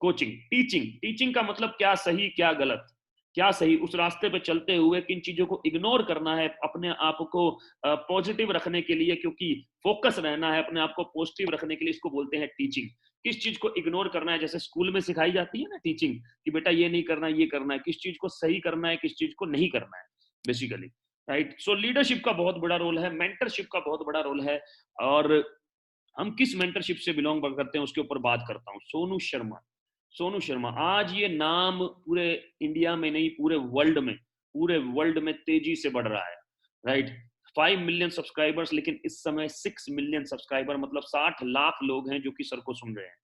कोचिंग। टीचिंग, टीचिंग का मतलब क्या सही क्या गलत, क्या सही, उस रास्ते पे चलते हुए किन चीजों को इग्नोर करना है अपने आप को पॉजिटिव रखने के लिए, क्योंकि फोकस रहना है अपने आप को पॉजिटिव रखने के लिए, इसको बोलते हैं टीचिंग। किस चीज को इग्नोर करना है, जैसे स्कूल में सिखाई जाती है ना टीचिंग कि बेटा ये नहीं करना ये करना है, किस चीज को सही करना है किस चीज को नहीं करना है बेसिकली। राइट। सो लीडरशिप का बहुत बड़ा रोल है, मेंटरशिप का बहुत बड़ा रोल है। और हम किस मेंटरशिप से बिलोंग करते हैं उसके ऊपर बात करता हूँ। सोनू शर्मा। सोनू शर्मा आज ये नाम पूरे इंडिया में नहीं पूरे वर्ल्ड में तेजी से बढ़ रहा है। राइट। 5 मिलियन सब्सक्राइबर्स, लेकिन इस समय 6 मिलियन सब्सक्राइबर, मतलब 60 लाख लोग हैं जो कि सर को सुन रहे हैं।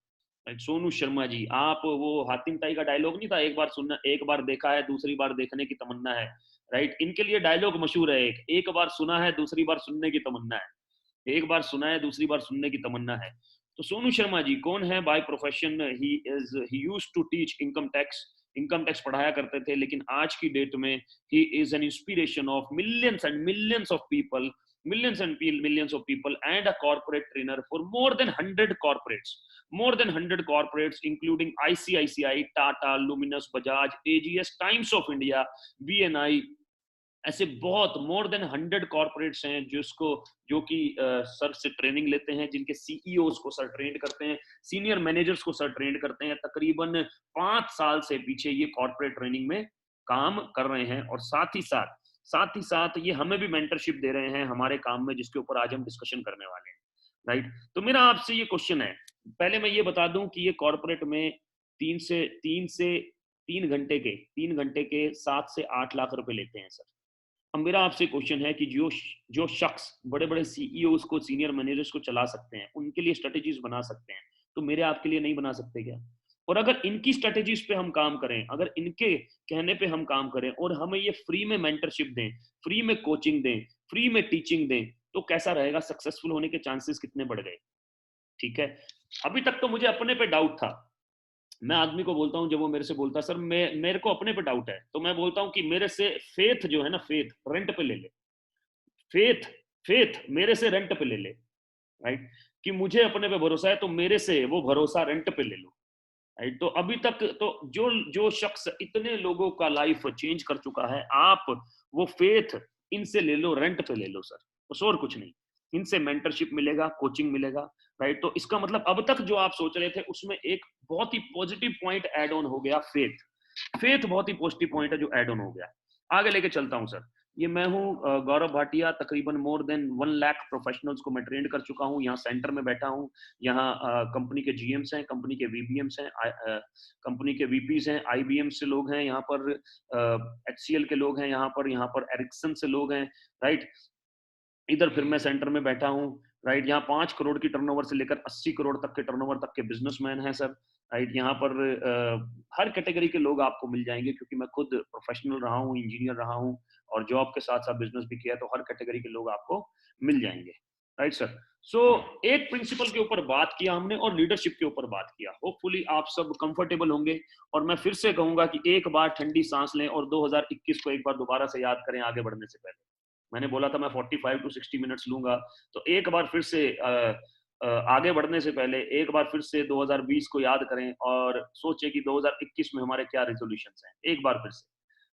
राइट। सोनू शर्मा जी, आप वो हातिम ताई का डायलॉग नहीं था, एक बार सुनना, एक बार देखा है दूसरी बार देखने की तमन्ना है। राइट। इनके लिए डायलॉग मशहूर है, एक बार सुना है दूसरी बार सुनने की तमन्ना है। एक बार सुना है दूसरी बार सुनने की तमन्ना है। तो सोनू शर्मा जी कौन है? By profession he used to teach income tax. Income tax पढ़ाया करते थे, लेकिन आज की डेट में he is an inspiration of millions and millions of people, millions and millions of people, and a corporate trainer for more than 100 corporates, including ICICI, Tata, Luminous, Bajaj, AGS, Times of India, BNI, ऐसे बहुत मोर देन 100 कॉर्पोरेट्स हैं जो कि सर से ट्रेनिंग लेते हैं, जिनके सीईओज को सर ट्रेन करते हैं, सीनियर मैनेजर्स को सर ट्रेन करते हैं। तकरीबन 5 साल से पीछे ये कॉर्पोरेट ट्रेनिंग में काम कर रहे हैं, और साथ ही साथ ये हमें भी मेंटरशिप दे रहे हैं हमारे काम में, जिसके ऊपर आज हम डिस्कशन करने वाले हैं, राइट। तो मेरा आपसे ये क्वेश्चन है, पहले मैं ये बता दूं कि ये कॉर्पोरेट में 3 घंटे के 7 से 8 लाख रुपए लेते हैं सर। अब मेरा आपसे क्वेश्चन है कि जो जो शख्स बड़े बड़े सीईओ को, सीनियर मैनेजर्स को चला सकते हैं, उनके लिए स्ट्रेटेजीज बना सकते हैं, तो मेरे आपके लिए नहीं बना सकते क्या? और अगर इनकी स्ट्रेटेजीज पे हम काम करें, अगर इनके कहने पे हम काम करें, और हमें ये फ्री में मेंटरशिप दें, फ्री में कोचिंग दें, फ्री में टीचिंग दें, तो कैसा रहेगा? सक्सेसफुल होने के चांसेस कितने बढ़ गए? ठीक है। अभी तक तो मुझे अपने पे डाउट था। मैं आदमी को बोलता हूँ, जब वो मेरे से बोलता है सर मेरे को अपने पे डाउट है, तो मैं बोलता हूँ कि मेरे से फेथ जो है ना, फेथ रेंट पे ले ले, फेथ फेथ मेरे से रेंट पे ले ले, राइट। कि मुझे अपने पे भरोसा है, तो मेरे से वो भरोसा रेंट पे ले लो, राइट। तो अभी तक तो जो जो शख्स इतने लोगों का लाइफ चेंज कर चुका है, आप वो फेथ इनसे ले लो, रेंट पे ले लो सर, बस और कुछ नहीं। इनसे मेंटरशिप मिलेगा, कोचिंग मिलेगा, राइट। तो इसका मतलब अब तक जो आप सोच रहे थे उसमें एक बहुत ही पॉजिटिव पॉइंट ऐड ऑन हो गया, फेथ। फेथ बहुत ही पॉजिटिव पॉइंट है जो ऐड ऑन हो गया। आगे लेके चलता हूं सर। ये मैं हूं गौरव भाटिया, तकरीबन मोर देन 1 लाख प्रोफेशनल्स को मैं ट्रेन कर चुका हूं। यहाँ सेंटर में बैठा हूं, यहाँ कंपनी के जीएम्स हैं, कंपनी के वीबीएम्स हैं, कंपनी के वीपीज हैं, आईबीएम से लोग हैं यहाँ पर, एचसीएल के लोग हैं यहाँ पर एरिक्सन से लोग हैं, राइट। इधर फिर मैं सेंटर में बैठा हूँ, राइट। यहाँ 5 करोड़ की टर्नओवर से लेकर 80 करोड़ तक के टर्नओवर तक के बिजनेसमैन हैं सर, राइट। यहाँ पर हर कैटेगरी के लोग आपको मिल जाएंगे, क्योंकि मैं खुद प्रोफेशनल रहा हूँ, इंजीनियर रहा हूँ, और जॉब के साथ साथ बिजनेस भी किया, तो हर कैटेगरी के लोग आपको मिल जाएंगे, राइट सर। सो एक प्रिंसिपल के ऊपर बात किया हमने, और लीडरशिप के ऊपर बात किया। होपफुली आप सब कंफर्टेबल होंगे, और मैं फिर से कहूंगा कि एक बार ठंडी सांस लें और 2021 को एक बार दोबारा से याद करें आगे बढ़ने से पहले। मैंने बोला था मैं 45 टू 60 मिनट्स लूंगा, तो एक बार फिर से आगे बढ़ने से पहले एक बार फिर से 2020 को याद करें, और सोचें कि 2021 में हमारे क्या रेजोल्यूशंस हैं, एक बार फिर से,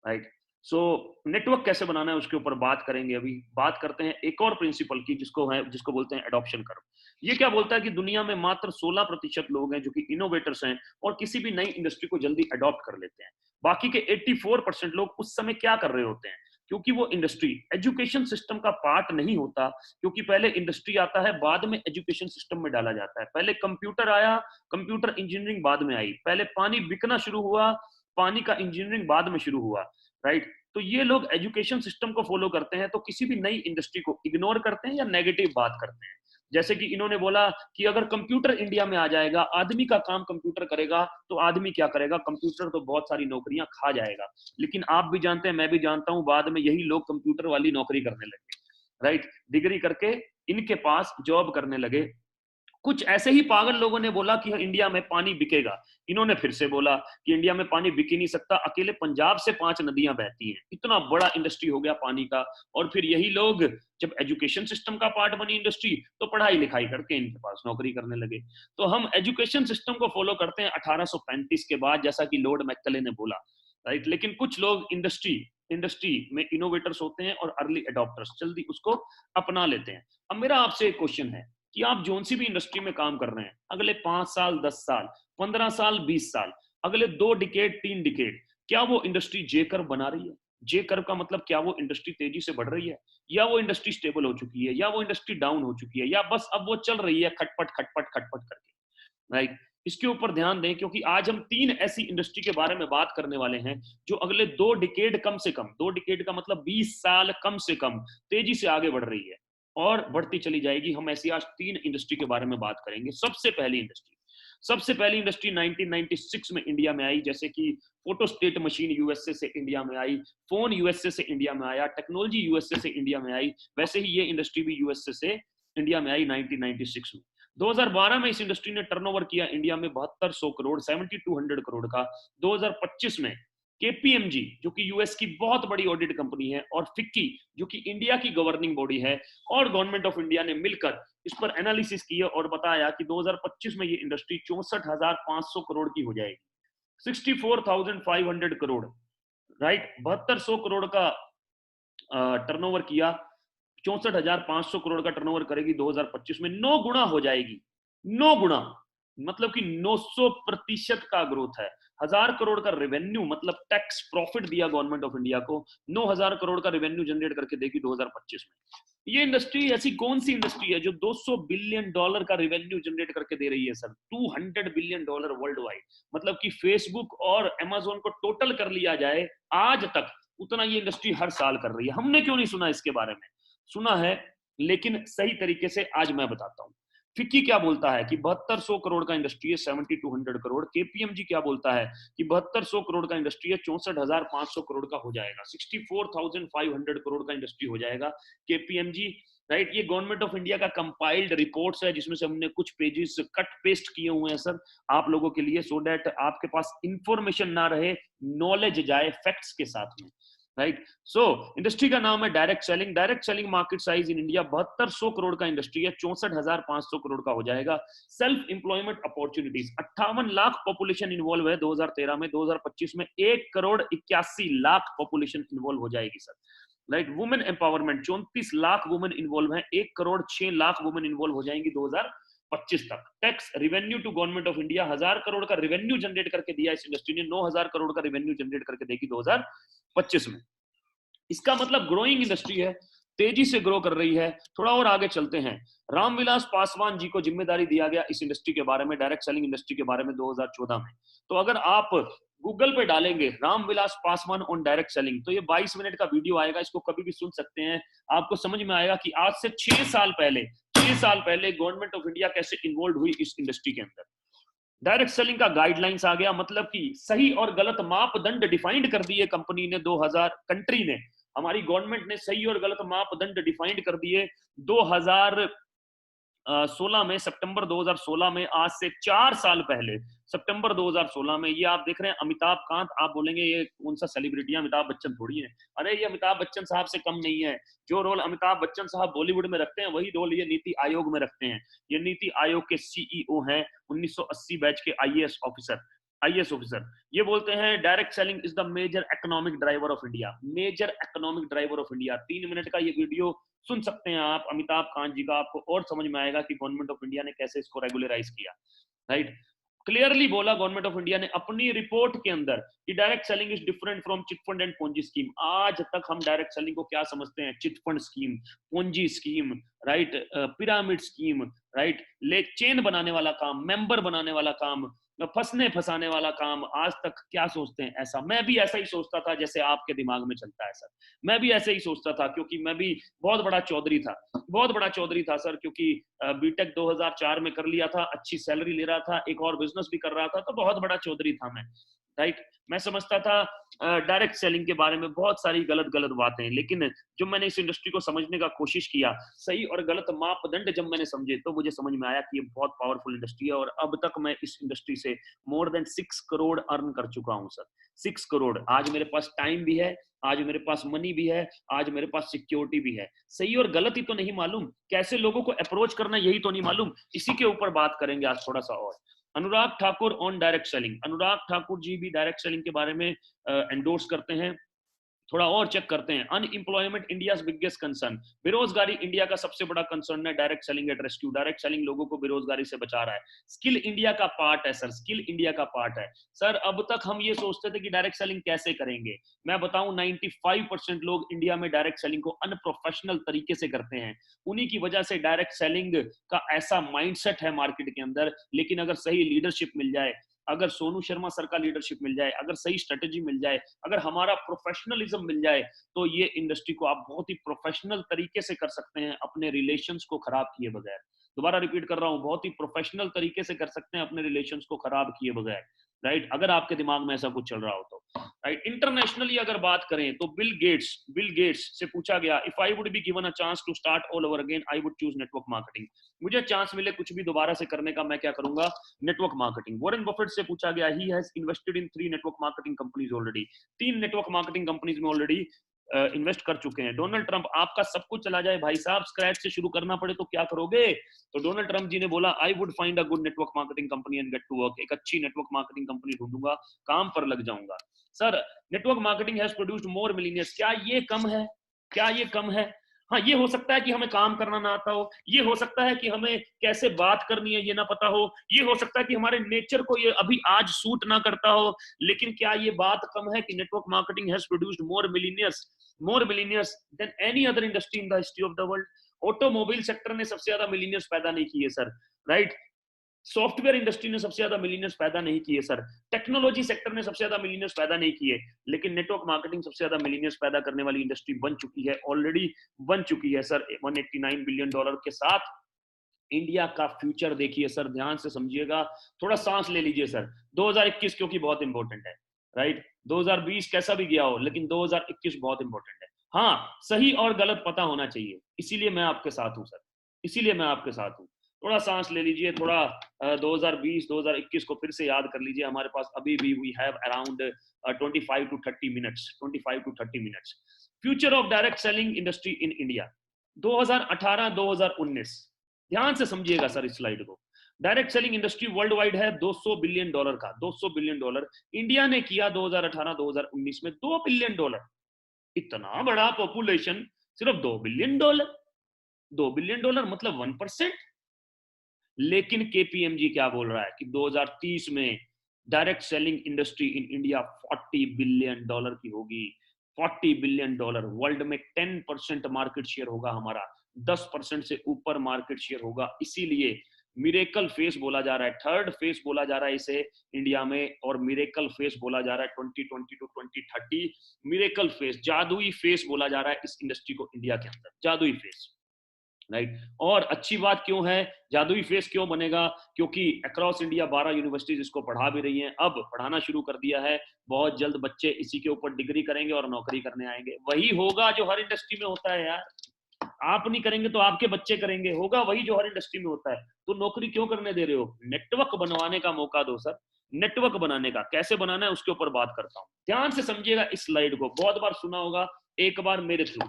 राइट। सो नेटवर्क कैसे बनाना है उसके ऊपर बात करेंगे। अभी बात करते हैं एक और प्रिंसिपल की, जिसको बोलते हैं एडॉप्शन कर्व। ये क्या बोलता है कि दुनिया में मात्र 16% लोग हैं जो कि इनोवेटर्स हैं और किसी भी नई इंडस्ट्री को जल्दी अडॉप्ट कर लेते हैं। बाकी के 84% लोग उस समय क्या कर रहे होते हैं, क्योंकि वो इंडस्ट्री एजुकेशन सिस्टम का पार्ट नहीं होता। क्योंकि पहले इंडस्ट्री आता है, बाद में एजुकेशन सिस्टम में डाला जाता है। पहले कंप्यूटर आया, कंप्यूटर इंजीनियरिंग बाद में आई। पहले पानी बिकना शुरू हुआ, पानी का इंजीनियरिंग बाद में शुरू हुआ, राइट। तो ये लोग एजुकेशन सिस्टम को फॉलो करते हैं, तो किसी भी नई इंडस्ट्री को इग्नोर करते हैं या नेगेटिव बात करते हैं। जैसे कि इन्होंने बोला कि अगर कंप्यूटर इंडिया में आ जाएगा, आदमी का काम कंप्यूटर करेगा, तो आदमी क्या करेगा? कंप्यूटर तो बहुत सारी नौकरियां खा जाएगा। लेकिन आप भी जानते हैं, मैं भी जानता हूं, बाद में यही लोग कंप्यूटर वाली नौकरी करने लगे, राइट। डिग्री करके इनके पास जॉब करने लगे। कुछ ऐसे ही पागल लोगों ने बोला कि इंडिया में पानी बिकेगा। इन्होंने फिर से बोला कि इंडिया में पानी बिक ही नहीं सकता, अकेले पंजाब से 5 नदियां बहती हैं। इतना बड़ा इंडस्ट्री हो गया पानी का। और फिर यही लोग जब एजुकेशन सिस्टम का पार्ट बनी इंडस्ट्री, तो पढ़ाई लिखाई करके इनके पास नौकरी करने लगे। तो हम एजुकेशन सिस्टम को फॉलो करते हैं 1835 के बाद, जैसा कि लॉर्ड मैकले ने बोला, राइट। लेकिन कुछ लोग इंडस्ट्री में इनोवेटर्स होते हैं और अर्ली अडॉप्टर्स, जल्दी उसको अपना लेते हैं। अब मेरा आपसे एक क्वेश्चन है कि आप जोन सी भी इंडस्ट्री में काम कर रहे हैं, अगले 5 साल, 10 साल, 15 साल, 20 साल, अगले 2 डिकेड, 3 डिकेड, क्या वो इंडस्ट्री जे कर्व बना रही है? जे कर्व का मतलब क्या वो इंडस्ट्री तेजी से बढ़ रही है, या वो इंडस्ट्री स्टेबल हो चुकी है, या वो इंडस्ट्री डाउन हो चुकी है, या बस अब वो चल रही है खटपट खटपट खटपट करके, राइट। इसके ऊपर ध्यान दें, क्योंकि आज हम 3 ऐसी इंडस्ट्री के बारे में बात करने वाले हैं जो अगले 2 डिकेड, कम से कम 2 डिकेड का मतलब 20 साल कम से कम, तेजी से आगे बढ़ रही है और बढ़ती चली जाएगी। हम ऐसी आज 3 इंडस्ट्री के बारे में बात करेंगे। सबसे पहली इंडस्ट्री 1996 में इंडिया में आई, जैसे कि फोटोस्टेट मशीन यूएसए से इंडिया में आई, फोन यूएसए से इंडिया में आया, टेक्नोलॉजी यूएसए से इंडिया में आई। वैसे ही ये इंडस्ट्री भी यूएसए से इंडिया में आई 1996 में। 2012 में इस इंडस्ट्री ने टर्नओवर किया इंडिया में 7200 करोड़, 7200 करोड़ का। 2025 में केपीएमजी, जो कि यूएस की बहुत बड़ी ऑडिट कंपनी है, और फिक्की, जो कि इंडिया की गवर्निंग बॉडी है, और गवर्नमेंट ऑफ इंडिया ने मिलकर इस पर एनालिसिस किया और बताया कि 2025 में ये इंडस्ट्री 64,500 करोड़ की हो जाएगी। 64,500 करोड़, राइट। 7200 करोड़ का टर्नओवर किया, 64,500 करोड़ का टर्नओवर करेगी 2025 में, 9 गुना हो जाएगी, 9 गुना, मतलब कि 900% का ग्रोथ है। 1000 करोड़ का रेवेन्यू, मतलब टैक्स प्रॉफिट दिया गवर्नमेंट ऑफ इंडिया को, 9000 करोड़ का रेवेन्यू जनरेट करके देगी 2025 में। ये इंडस्ट्री ऐसी कौन सी इंडस्ट्री है जो 200 बिलियन डॉलर का रेवेन्यू जनरेट करके दे रही है sir? 200 billion dollar world wide, मतलब कि फेसबुक और अमेज़न को टोटल कर लिया जाए आज तक, उतना ये इंडस्ट्री हर साल कर रही है। हमने क्यों नहीं सुना इसके बारे में? सुना है, लेकिन सही तरीके से आज मैं बताता हूं। फिक्की क्या बोलता है कि 7200 करोड़ का इंडस्ट्री है, 7200 करोड़। केपीएमजी क्या बोलता है कि 7200 करोड़ का इंडस्ट्री है, 64,500 करोड़ का हो जाएगा, 64,500 करोड़ का इंडस्ट्री हो जाएगा केपीएमजी, राइट। ये गवर्नमेंट ऑफ इंडिया का कंपाइल्ड रिपोर्ट्स है, जिसमें से हमने कुछ पेजेस कट पेस्ट किए हुए हैं सर आप लोगों के लिए, सो दैट आपके पास इंफॉर्मेशन ना रहे, नॉलेज जाए फैक्ट्स के साथ में, राइट। सो इंडस्ट्री का नाम है direct selling. Direct selling market size in India 7200 crore का इंडस्ट्री है, 64,500 करोड़ का हो जाएगा। Self employment opportunities, 58 lakh population involve है 2013 में, 2025 में 1,81,00,000 पॉपुलेशन इन्वॉल्व हो जाएगी sir, right. Women empowerment, 34 lakh women involve है, 1,06,00,000 वुमेन इन्वॉल्व हो जाएंगी 2025 तक। Tax revenue to government of India, 1000 crore का रेवेन्यू जनरेट करके दिया इस इंडस्ट्री ने, 9000 करोड़ का रेवेन्यू जनरेट करके देगी 2025 में। इसका मतलब ग्रोइंग इंडस्ट्री है, तेजी से ग्रो कर रही है। थोड़ा और आगे चलते हैं। रामविलास पासवान जी को जिम्मेदारी दिया गया इस इंडस्ट्री के बारे में, डायरेक्ट सेलिंग इंडस्ट्री के बारे में 2014 में। तो अगर आप गूगल पे डालेंगे Ramvilas Paswan on direct selling, तो ये 22 मिनट का वीडियो आएगा, इसको कभी भी सुन सकते हैं। आपको समझ में आएगा कि आज से 6 साल पहले गवर्नमेंट ऑफ इंडिया कैसे इन्वॉल्व हुई इस इंडस्ट्री के अंदर। डायरेक्ट सेलिंग का गाइडलाइंस आ गया, मतलब कि सही और गलत मापदंड डिफाइंड कर दिए कंपनी ने, 2000 कंट्री ने, हमारी गवर्नमेंट ने सही और गलत मापदंड डिफाइंड कर दिए 2016 में, सितंबर 2016 में, आज से 4 साल पहले सितंबर 2016 में। ये आप देख रहे हैं अमिताभ कांत, आप बोलेंगे ये कौन सा सेलिब्रिटी है, अमिताभ बच्चन थोड़ी है। अरे ये अमिताभ बच्चन साहब से कम नहीं है। जो रोल अमिताभ बच्चन साहब बॉलीवुड में रखते हैं, वही रोल ये नीति आयोग में रखते हैं। ये नीति आयोग के सीईओ हैं, 1980 बैच के आईएएस ऑफिसर। ये बोलते हैं direct selling is the major economic driver of India, major economic driver of India. 3 minute का ये वीडियो सुन सकते हैं आप अमिताभ कांत जी का, आपको और समझ में आएगा कि गवर्नमेंट ऑफ इंडिया ने कैसे इसको रेगुलराइज किया, राइट। क्लियरली बोला गवर्नमेंट ऑफ इंडिया ने अपनी रिपोर्ट के अंदर कि direct selling is different from chit fund and Ponzi scheme. आज तक हम डायरेक्ट सेलिंग को क्या समझते हैं? Chit fund scheme, Ponzi scheme, right, pyramid scheme, right, ले चेन बनाने वाला काम, मेंबर बनाने वाला काम, फंसने फंसाने वाला काम। आज तक क्या सोचते हैं? ऐसा मैं भी ऐसा ही सोचता था जैसे आपके दिमाग में चलता है सर। मैं भी ऐसे ही सोचता था, क्योंकि मैं भी बहुत बड़ा चौधरी था सर, क्योंकि बीटेक 2004 में कर लिया था, अच्छी सैलरी ले रहा था, एक और बिजनेस भी कर रहा था, तो बहुत बड़ा चौधरी था मैं, राइट। मैं समझता था डायरेक्ट सेलिंग के बारे में बहुत सारी गलत बातें, लेकिन जब मैंने इस इंडस्ट्री को समझने का कोशिश किया, सही और गलत मापदंड जब मैंने समझे, तो मुझे समझ में आया कि ये बहुत पावरफुल इंडस्ट्री है। और अब तक मैं इस इंडस्ट्री से मोर देन 6 करोड़ अर्न कर चुका हूं सर, 6 करोड़। आज मेरे पास टाइम भी है, आज मेरे पास मनी भी है, आज मेरे पास सिक्योरिटी भी है। सही और गलत ही तो नहीं मालूम, कैसे लोगों को अप्रोच करना यही तो नहीं मालूम। इसी के ऊपर बात करेंगे आज थोड़ा सा और। Anurag Thakur on direct selling. Anurag Thakur ji भी डायरेक्ट सेलिंग के बारे में एंडोर्स करते हैं। थोड़ा और चेक करते हैं। अनएम्प्लॉयमेंट इंडियाज बिगेस्ट कंसर्न, बेरोजगारी इंडिया का सबसे बड़ा कंसर्न है। Direct selling at rescue, direct selling लोगों को बेरोजगारी से बचा रहा है। स्किल इंडिया का पार्ट है सर, स्किल इंडिया का पार्ट है सर। अब तक हम ये सोचते थे कि डायरेक्ट सेलिंग कैसे करेंगे। मैं बताऊं 95% लोग इंडिया में डायरेक्ट सेलिंग को अनप्रोफेशनल तरीके से करते हैं। उन्हीं की वजह से डायरेक्ट सेलिंग का ऐसा माइंडसेट है मार्केट के अंदर। लेकिन अगर सही लीडरशिप मिल जाए, अगर सोनू शर्मा सर का लीडरशिप मिल जाए, अगर सही स्ट्रेटेजी मिल जाए, अगर हमारा प्रोफेशनलिज्म मिल जाए, तो ये इंडस्ट्री को आप बहुत ही प्रोफेशनल तरीके से कर सकते हैं, अपने रिलेशंस को खराब किए बगैर। दोबारा रिपीट कर रहा हूं, बहुत ही प्रोफेशनल तरीके से कर सकते हैं अपने रिलेशंस को खराब किए बगैर, राइट। अगर आपके दिमाग में ऐसा कुछ चल रहा हो तो, राइट। इंटरनेशनली अगर बात करें तो बिल गेट्स से पूछा गया, if I would be given a chance to start all over again I would choose network marketing. मुझे चांस मिले कुछ भी दोबारा से करने का, मैं क्या करूंगा? Network marketing. वॉरेन बफेट से पूछा गया, he has invested in 3 network marketing companies already. 3 network marketing companies में ऑलरेडी इन्वेस्ट कर चुके हैं। डोनाल्ड ट्रंप, आपका सब कुछ चला जाए भाई साहब, स्क्रैच से शुरू करना पड़े तो क्या करोगे? तो डोनाल्ड ट्रंप जी ने बोला, I would find a good network marketing company and get to work. एक अच्छी नेटवर्क मार्केटिंग कंपनी ढूंढूंगा, काम पर लग जाऊंगा। Sir, network marketing has produced more millionaires, क्या ये कम है? क्या ये कम है? हाँ, ये हो सकता है कि हमें काम करना ना आता हो, ये हो सकता है कि हमें कैसे बात करनी है ये ना पता हो, ये हो सकता है कि हमारे नेचर को ये अभी आज सूट ना करता हो, लेकिन क्या ये बात कम है कि network marketing has produced more millionaires than any other industry in the history of the world. Automobile sector ने सबसे ज्यादा मिलियनियर्स पैदा नहीं किए सर, राइट? सॉफ्टवेयर इंडस्ट्री ने सबसे ज्यादा मिलियनियर्स पैदा नहीं किए सर, टेक्नोलॉजी सेक्टर ने सबसे ज्यादा मिलियनियर्स पैदा नहीं किए, लेकिन नेटवर्क मार्केटिंग सबसे ज्यादा मिलियनियर्स पैदा करने वाली इंडस्ट्री बन चुकी है, ऑलरेडी बन चुकी है सर। $189 बिलियन के साथ इंडिया का फ्यूचर देखिए सर, ध्यान से समझिएगा, थोड़ा सांस ले लीजिए सर। 2021 क्योंकि बहुत इंपॉर्टेंट है, राइट? 2020 कैसा भी गया हो, लेकिन 2021 बहुत इंपॉर्टेंट है। हाँ, सही और गलत पता होना चाहिए, इसीलिए मैं आपके साथ हूं सर, इसीलिए मैं आपके साथ हूं। थोड़ा सांस ले लीजिए, थोड़ा 2020 2021 को फिर से याद कर लीजिए। हमारे पास अभी भी we have around 25 to 30 minutes. Future of direct selling industry in India 2018-2019, ध्यान से समझिएगा सर इस स्लाइड को। Direct selling industry world wide है $200 बिलियन का, $200 बिलियन। इंडिया ने किया 2018-2019 में $2 बिलियन। इतना बड़ा पॉपुलेशन, सिर्फ $2 बिलियन, $2 बिलियन मतलब 1%। लेकिन केपीएमजी क्या बोल रहा है कि 2030 में direct selling industry in India $40 billion की होगी। $40 बिलियन, वर्ल्ड में 10% मार्केट शेयर होगा हमारा, 10% से ऊपर मार्केट शेयर होगा। इसीलिए मिरेकल फेस बोला जा रहा है, थर्ड फेस बोला जा रहा है इसे इंडिया में, और मिरेकल फेस बोला जा रहा है 2020 to 2030। मिरेकल फेस, जादुई फेस बोला जा रहा है इस इंडस्ट्री को इंडिया के अंदर, जादुई फेस, राइट? और अच्छी बात क्यों है, जादुई फेस क्यों बनेगा? क्योंकि अक्रॉस इंडिया 12 यूनिवर्सिटीज इसको पढ़ा भी रही हैं, अब पढ़ाना शुरू कर दिया है। बहुत जल्द बच्चे इसी के ऊपर डिग्री करेंगे और नौकरी करने आएंगे। वही होगा जो हर इंडस्ट्री में होता है यार, आप नहीं करेंगे तो आपके बच्चे करेंगे, होगा वही जो हर इंडस्ट्री में होता है। तो नौकरी क्यों करने दे रहे हो? नेटवर्क बनवाने का मौका दो सर, नेटवर्क बनाने का। कैसे बनाना है उसके ऊपर बात करता हूं, ध्यान से समझिएगा इस स्लाइड को, बहुत बार सुना होगा, एक बार मेरे थ्रू।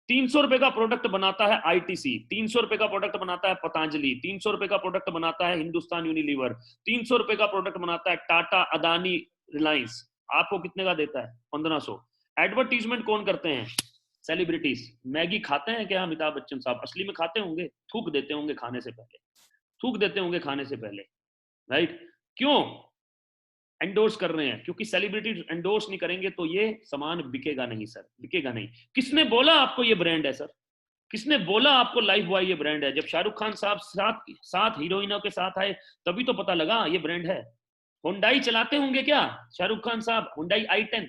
300 रुपए का प्रोडक्ट बनाता है आईटीसी, 300 रुपए का प्रोडक्ट बनाता है पतंजलि, 300 रुपए का प्रोडक्ट बनाता है हिंदुस्तान यूनिलीवर, 300 रुपए का प्रोडक्ट बनाता है टाटा, अदानी, रिलायंस। आपको कितने का देता है? 1500। एडवर्टीजमेंट कौन करते हैं? सेलिब्रिटीज। मैगी खाते हैं क्या अमिताभ बच्चन साहब? असली में खाते होंगे, थूक देते होंगे खाने से पहले, थूक देते होंगे खाने से पहले, राइट? क्यों एंडोर्स कर रहे हैं? क्योंकि सेलिब्रिटी एंडोर्स नहीं करेंगे तो ये सामान बिकेगा नहीं सर, बिकेगा नहीं। किसने बोला आपको ये ब्रांड है सर? किसने बोला आपको लाइफ बॉय ये ब्रांड है? जब शाहरुख खान साहब सात हीरोइनों के साथ आए तभी तो पता लगा ये ब्रांड है। हुंडई चलाते होंगे क्या शाहरुख खान साहब? Hyundai i10।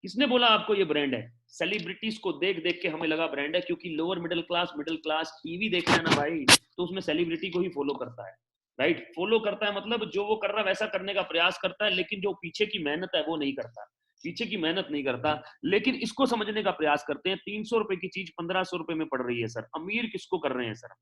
किसने बोला आपको ये ब्रांड है? सेलिब्रिटीज को देख देख के हमें लगा ब्रांड है, क्योंकि लोअर मिडिल क्लास टीवी देखना है ना भाई, तो उसमें सेलिब्रिटी को ही फॉलो करता है, राइट? फॉलो करता है मतलब जो वो कर रहा है वैसा करने का प्रयास करता है, लेकिन जो पीछे की मेहनत है वो नहीं करता, पीछे की मेहनत नहीं करता। लेकिन इसको समझने का प्रयास करते हैं। 300 रुपए की चीज 1500 रुपए में पड़ रही है सर। अमीर किसको कर रहे हैं सर?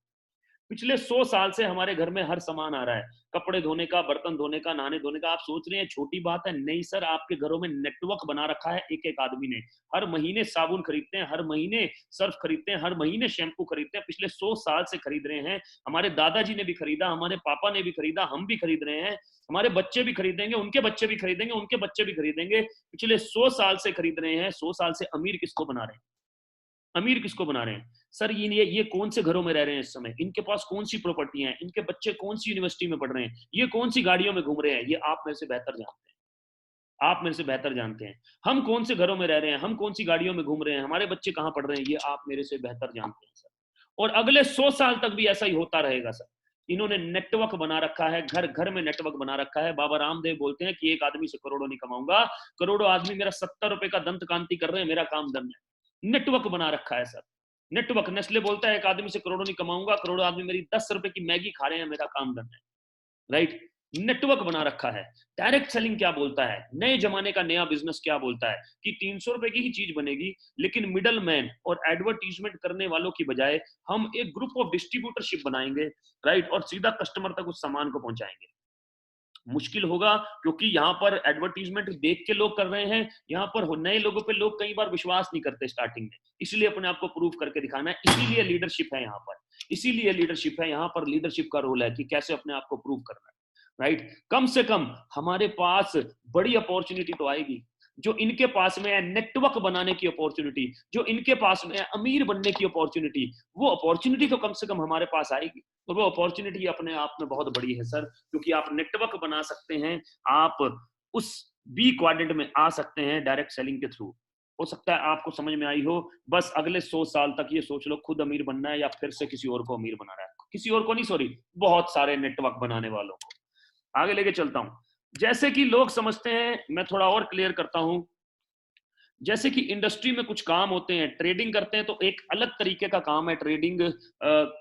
पिछले 100 साल से हमारे घर में हर सामान आ रहा है, कपड़े धोने का, बर्तन धोने का, नहाने धोने का। आप सोच रहे हैं छोटी बात है? नहीं सर, आपके घरों में नेटवर्क बना रखा है एक एक आदमी ने। हर महीने साबुन खरीदते हैं, हर महीने सर्फ खरीदते हैं, हर महीने शैम्पू खरीदते हैं। पिछले 100 साल से खरीद रहे हैं। हमारे दादाजी ने भी खरीदा, हमारे पापा ने भी खरीदा, हम भी खरीद रहे हैं, हमारे बच्चे भी खरीदेंगे, उनके बच्चे भी खरीदेंगे, उनके बच्चे भी खरीदेंगे। पिछले 100 साल से खरीद रहे हैं। 100 साल से अमीर किसको बना रहे हैं? अमीर किसको बना रहे हैं सर? ये कौन से घरों में रह रहे हैं इस समय? इनके पास कौन सी प्रॉपर्टियां हैं? इनके बच्चे कौन सी यूनिवर्सिटी में पढ़ रहे हैं? ये कौन सी गाड़ियों में घूम रहे हैं? ये आप मेरे से बेहतर जानते हैं, आप मेरे से बेहतर जानते हैं। हम कौन से घरों में रह रहे हैं, हम कौन सी गाड़ियों में घूम रहे हैं, हमारे बच्चे कहाँ पढ़ रहे हैं, ये आप मेरे से बेहतर जानते हैं सर। और अगले 100 साल तक भी ऐसा ही होता रहेगा सर। इन्होंने नेटवर्क बना रखा है, घर घर में नेटवर्क बना रखा है। बाबा रामदेव बोलते हैं कि एक आदमी से करोड़ों नहीं कमाऊंगा, करोड़ों आदमी मेरा 70 रुपए का दंत कांति कर रहे हैं, मेरा काम दम है। नेटवर्क बना रखा है सर, नेटवर्क। नेस्ले बोलता है एक आदमी से करोड़ों नहीं कमाऊंगा, करोड़ों आदमी मेरी 10 रुपए की मैगी खा रहे हैं, मेरा काम डन है, राइट? नेटवर्क बना रखा है। डायरेक्ट सेलिंग क्या बोलता है? नए जमाने का नया बिजनेस क्या बोलता है कि 300 रुपए की ही चीज बनेगी, लेकिन मिडल मैन और एडवर्टीजमेंट करने वालों की बजाय हम एक ग्रुप ऑफ डिस्ट्रीब्यूटरशिप बनाएंगे, राइट? और सीधा कस्टमर तक उस सामान को पहुंचाएंगे। मुश्किल होगा, क्योंकि यहाँ पर एडवर्टीजमेंट देख के लोग कर रहे हैं। यहाँ पर नए लोगों पे लोग कई बार विश्वास नहीं करते स्टार्टिंग में, इसलिए अपने आप को प्रूव करके दिखाना है। इसीलिए लीडरशिप है यहाँ पर, इसीलिए लीडरशिप है यहाँ पर। लीडरशिप का रोल है कि कैसे अपने आप को प्रूव करना है, राइट? कम से कम हमारे पास बड़ी अपॉर्चुनिटी तो आएगी, जो इनके पास में है नेटवर्क बनाने की अपॉर्चुनिटी, जो इनके पास में है अमीर बनने की अपॉर्चुनिटी, वो अपॉर्चुनिटी तो कम से कम हमारे पास आएगी। और वो अपॉर्चुनिटी अपने आप में बहुत बड़ी है सर, क्योंकि आप नेटवर्क बना सकते हैं, आप उस बी क्वाड्रेंट में आ सकते हैं डायरेक्ट सेलिंग के थ्रू। हो सकता है आपको समझ में आई हो। बस अगले 100 साल तक ये सोच लो, खुद अमीर बनना है या फिर से किसी और को अमीर बनाना है। किसी और को नहीं, सॉरी, बहुत सारे नेटवर्क बनाने वालों को। आगे लेके चलता हूं। जैसे कि लोग समझते हैं, मैं थोड़ा और क्लियर करता हूं। जैसे कि इंडस्ट्री में कुछ काम होते हैं, ट्रेडिंग करते हैं तो एक अलग तरीके का काम है ट्रेडिंग,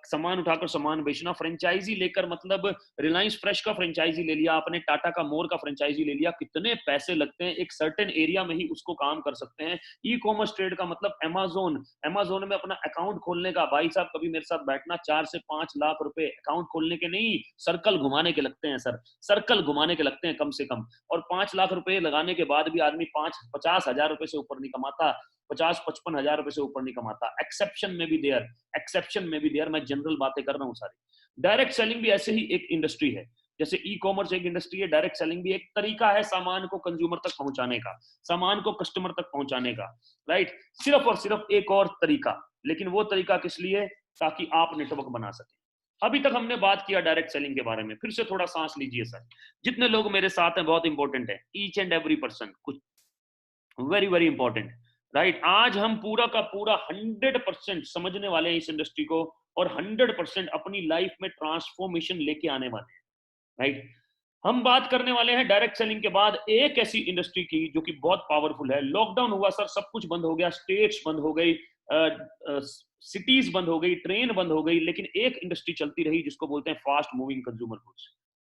सामान उठाकर सामान बेचना। फ्रेंचाइजी लेकर, मतलब रिलायंस फ्रेश का फ्रेंचाइजी ले लिया आपने, टाटा का मोर का फ्रेंचाइजी ले लिया, कितने पैसे लगते हैं, एक सर्टेन एरिया में ही उसको काम कर सकते हैं। ई कॉमर्स ट्रेड का मतलब अमेजोन में अपना अकाउंट खोलने का, भाई साहब कभी मेरे साथ बैठना, 4 से 5 लाख रुपए अकाउंट खोलने के नहीं, सर्कल घुमाने के लगते हैं सर, सर्कल घुमाने के लगते हैं कम से कम। और 5 लाख रुपए लगाने के बाद भी आदमी 50,000 रुपए से ऊपर नहीं कमाता, 50-55 हजार रुपए से ऊपर नहीं कमाता। एक्सेप्शन में भी देयर, मैं जनरल बातें कर रहा हूँ सारी। डायरेक्ट सेलिंग भी ऐसे ही एक इंडस्ट्री है। जैसे ई कॉमर्स एक इंडस्ट्री है, डायरेक्ट सेलिंग भी एक तरीका है सामान को कंज्यूमर तक पहुंचाने का, सामान को कस्टमर तक पहुंचाने का, राइट। सिर्फ और सिर्फ एक और तरीका, लेकिन वो तरीका किस लिए? ताकि आप नेटवर्क बना सके। अभी तक हमने बात किया डायरेक्ट सेलिंग के बारे में, फिर से थोड़ा सांस लीजिए सर। जितने लोग मेरे साथ हैं, बहुत इंपॉर्टेंट है, ईच एंड एवरी पर्सन, कुछ वेरी वेरी इंपॉर्टेंट, राइट। आज हम पूरा का पूरा 100% समझने वाले हैं इस इंडस्ट्री को, और 100% अपनी लाइफ में ट्रांसफॉर्मेशन लेके आने वाले हैं, राइट। हम बात करने वाले हैं डायरेक्ट सेलिंग के बाद एक ऐसी इंडस्ट्री की जो कि बहुत पावरफुल है। लॉकडाउन हुआ सर, सब कुछ बंद हो गया, स्टेट्स बंद हो गई, सिटीज बंद हो गई, ट्रेन बंद हो गई, लेकिन एक इंडस्ट्री चलती रही जिसको बोलते हैं fast moving consumer goods.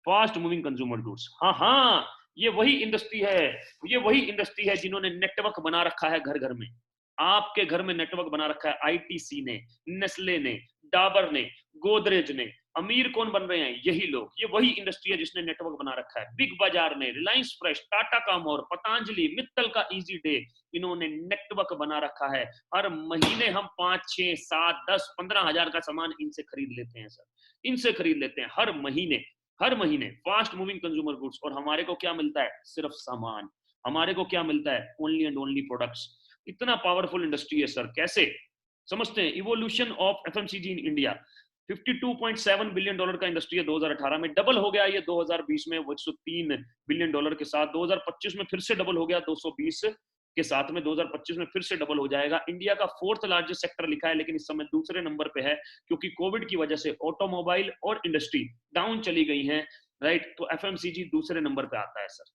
Fast moving consumer goods, हाँ हाँ, ये वही इंडस्ट्री है, ये वही इंडस्ट्री है जिन्होंने नेटवर्क बना रखा है घर घर में। आपके घर में नेटवर्क बना रखा है आईटीसी ने, नेस्ले ने, डाबर ने, गोदरेज ने। अमीर कौन बन रहे हैं? यही लोग। ये वही इंडस्ट्री है जिसने नेटवर्क बना रखा है। बिग बाजार ने, रिलायंस फ्रेश, टाटा का मोर, पतंजलि, मित्तल का इजी डे, इन्होंने नेटवर्क बना रखा है। हर महीने हम 5, 6, 7, 10, 15 हजार का सामान इनसे खरीद लेते हैं सर, इनसे खरीद लेते हैं हर महीने, हर महीने। फास्ट मूविंग कंज्यूमर गुड्स, और हमारे को क्या मिलता है? सिर्फ सामान। हमारे को क्या मिलता है? Only and only products. इतना पावरफुल इंडस्ट्री है सर। कैसे समझते हैं? Evolution of FMCG in India. 52.7 billion dollar का इंडस्ट्री है 2018 में, डबल हो गया ये 2020 में 103 बिलियन डॉलर के साथ। 2025 में फिर से डबल हो गया 220 के साथ में, 2025 में फिर से डबल हो जाएगा। इंडिया का 4th लार्जेस्ट सेक्टर लिखा है, लेकिन इस समय दूसरे नंबर पे है, क्योंकि कोविड की वजह से ऑटोमोबाइल और इंडस्ट्री डाउन चली गई है, राइट। तो एफएमसीजी दूसरे नंबर पे आता है सर।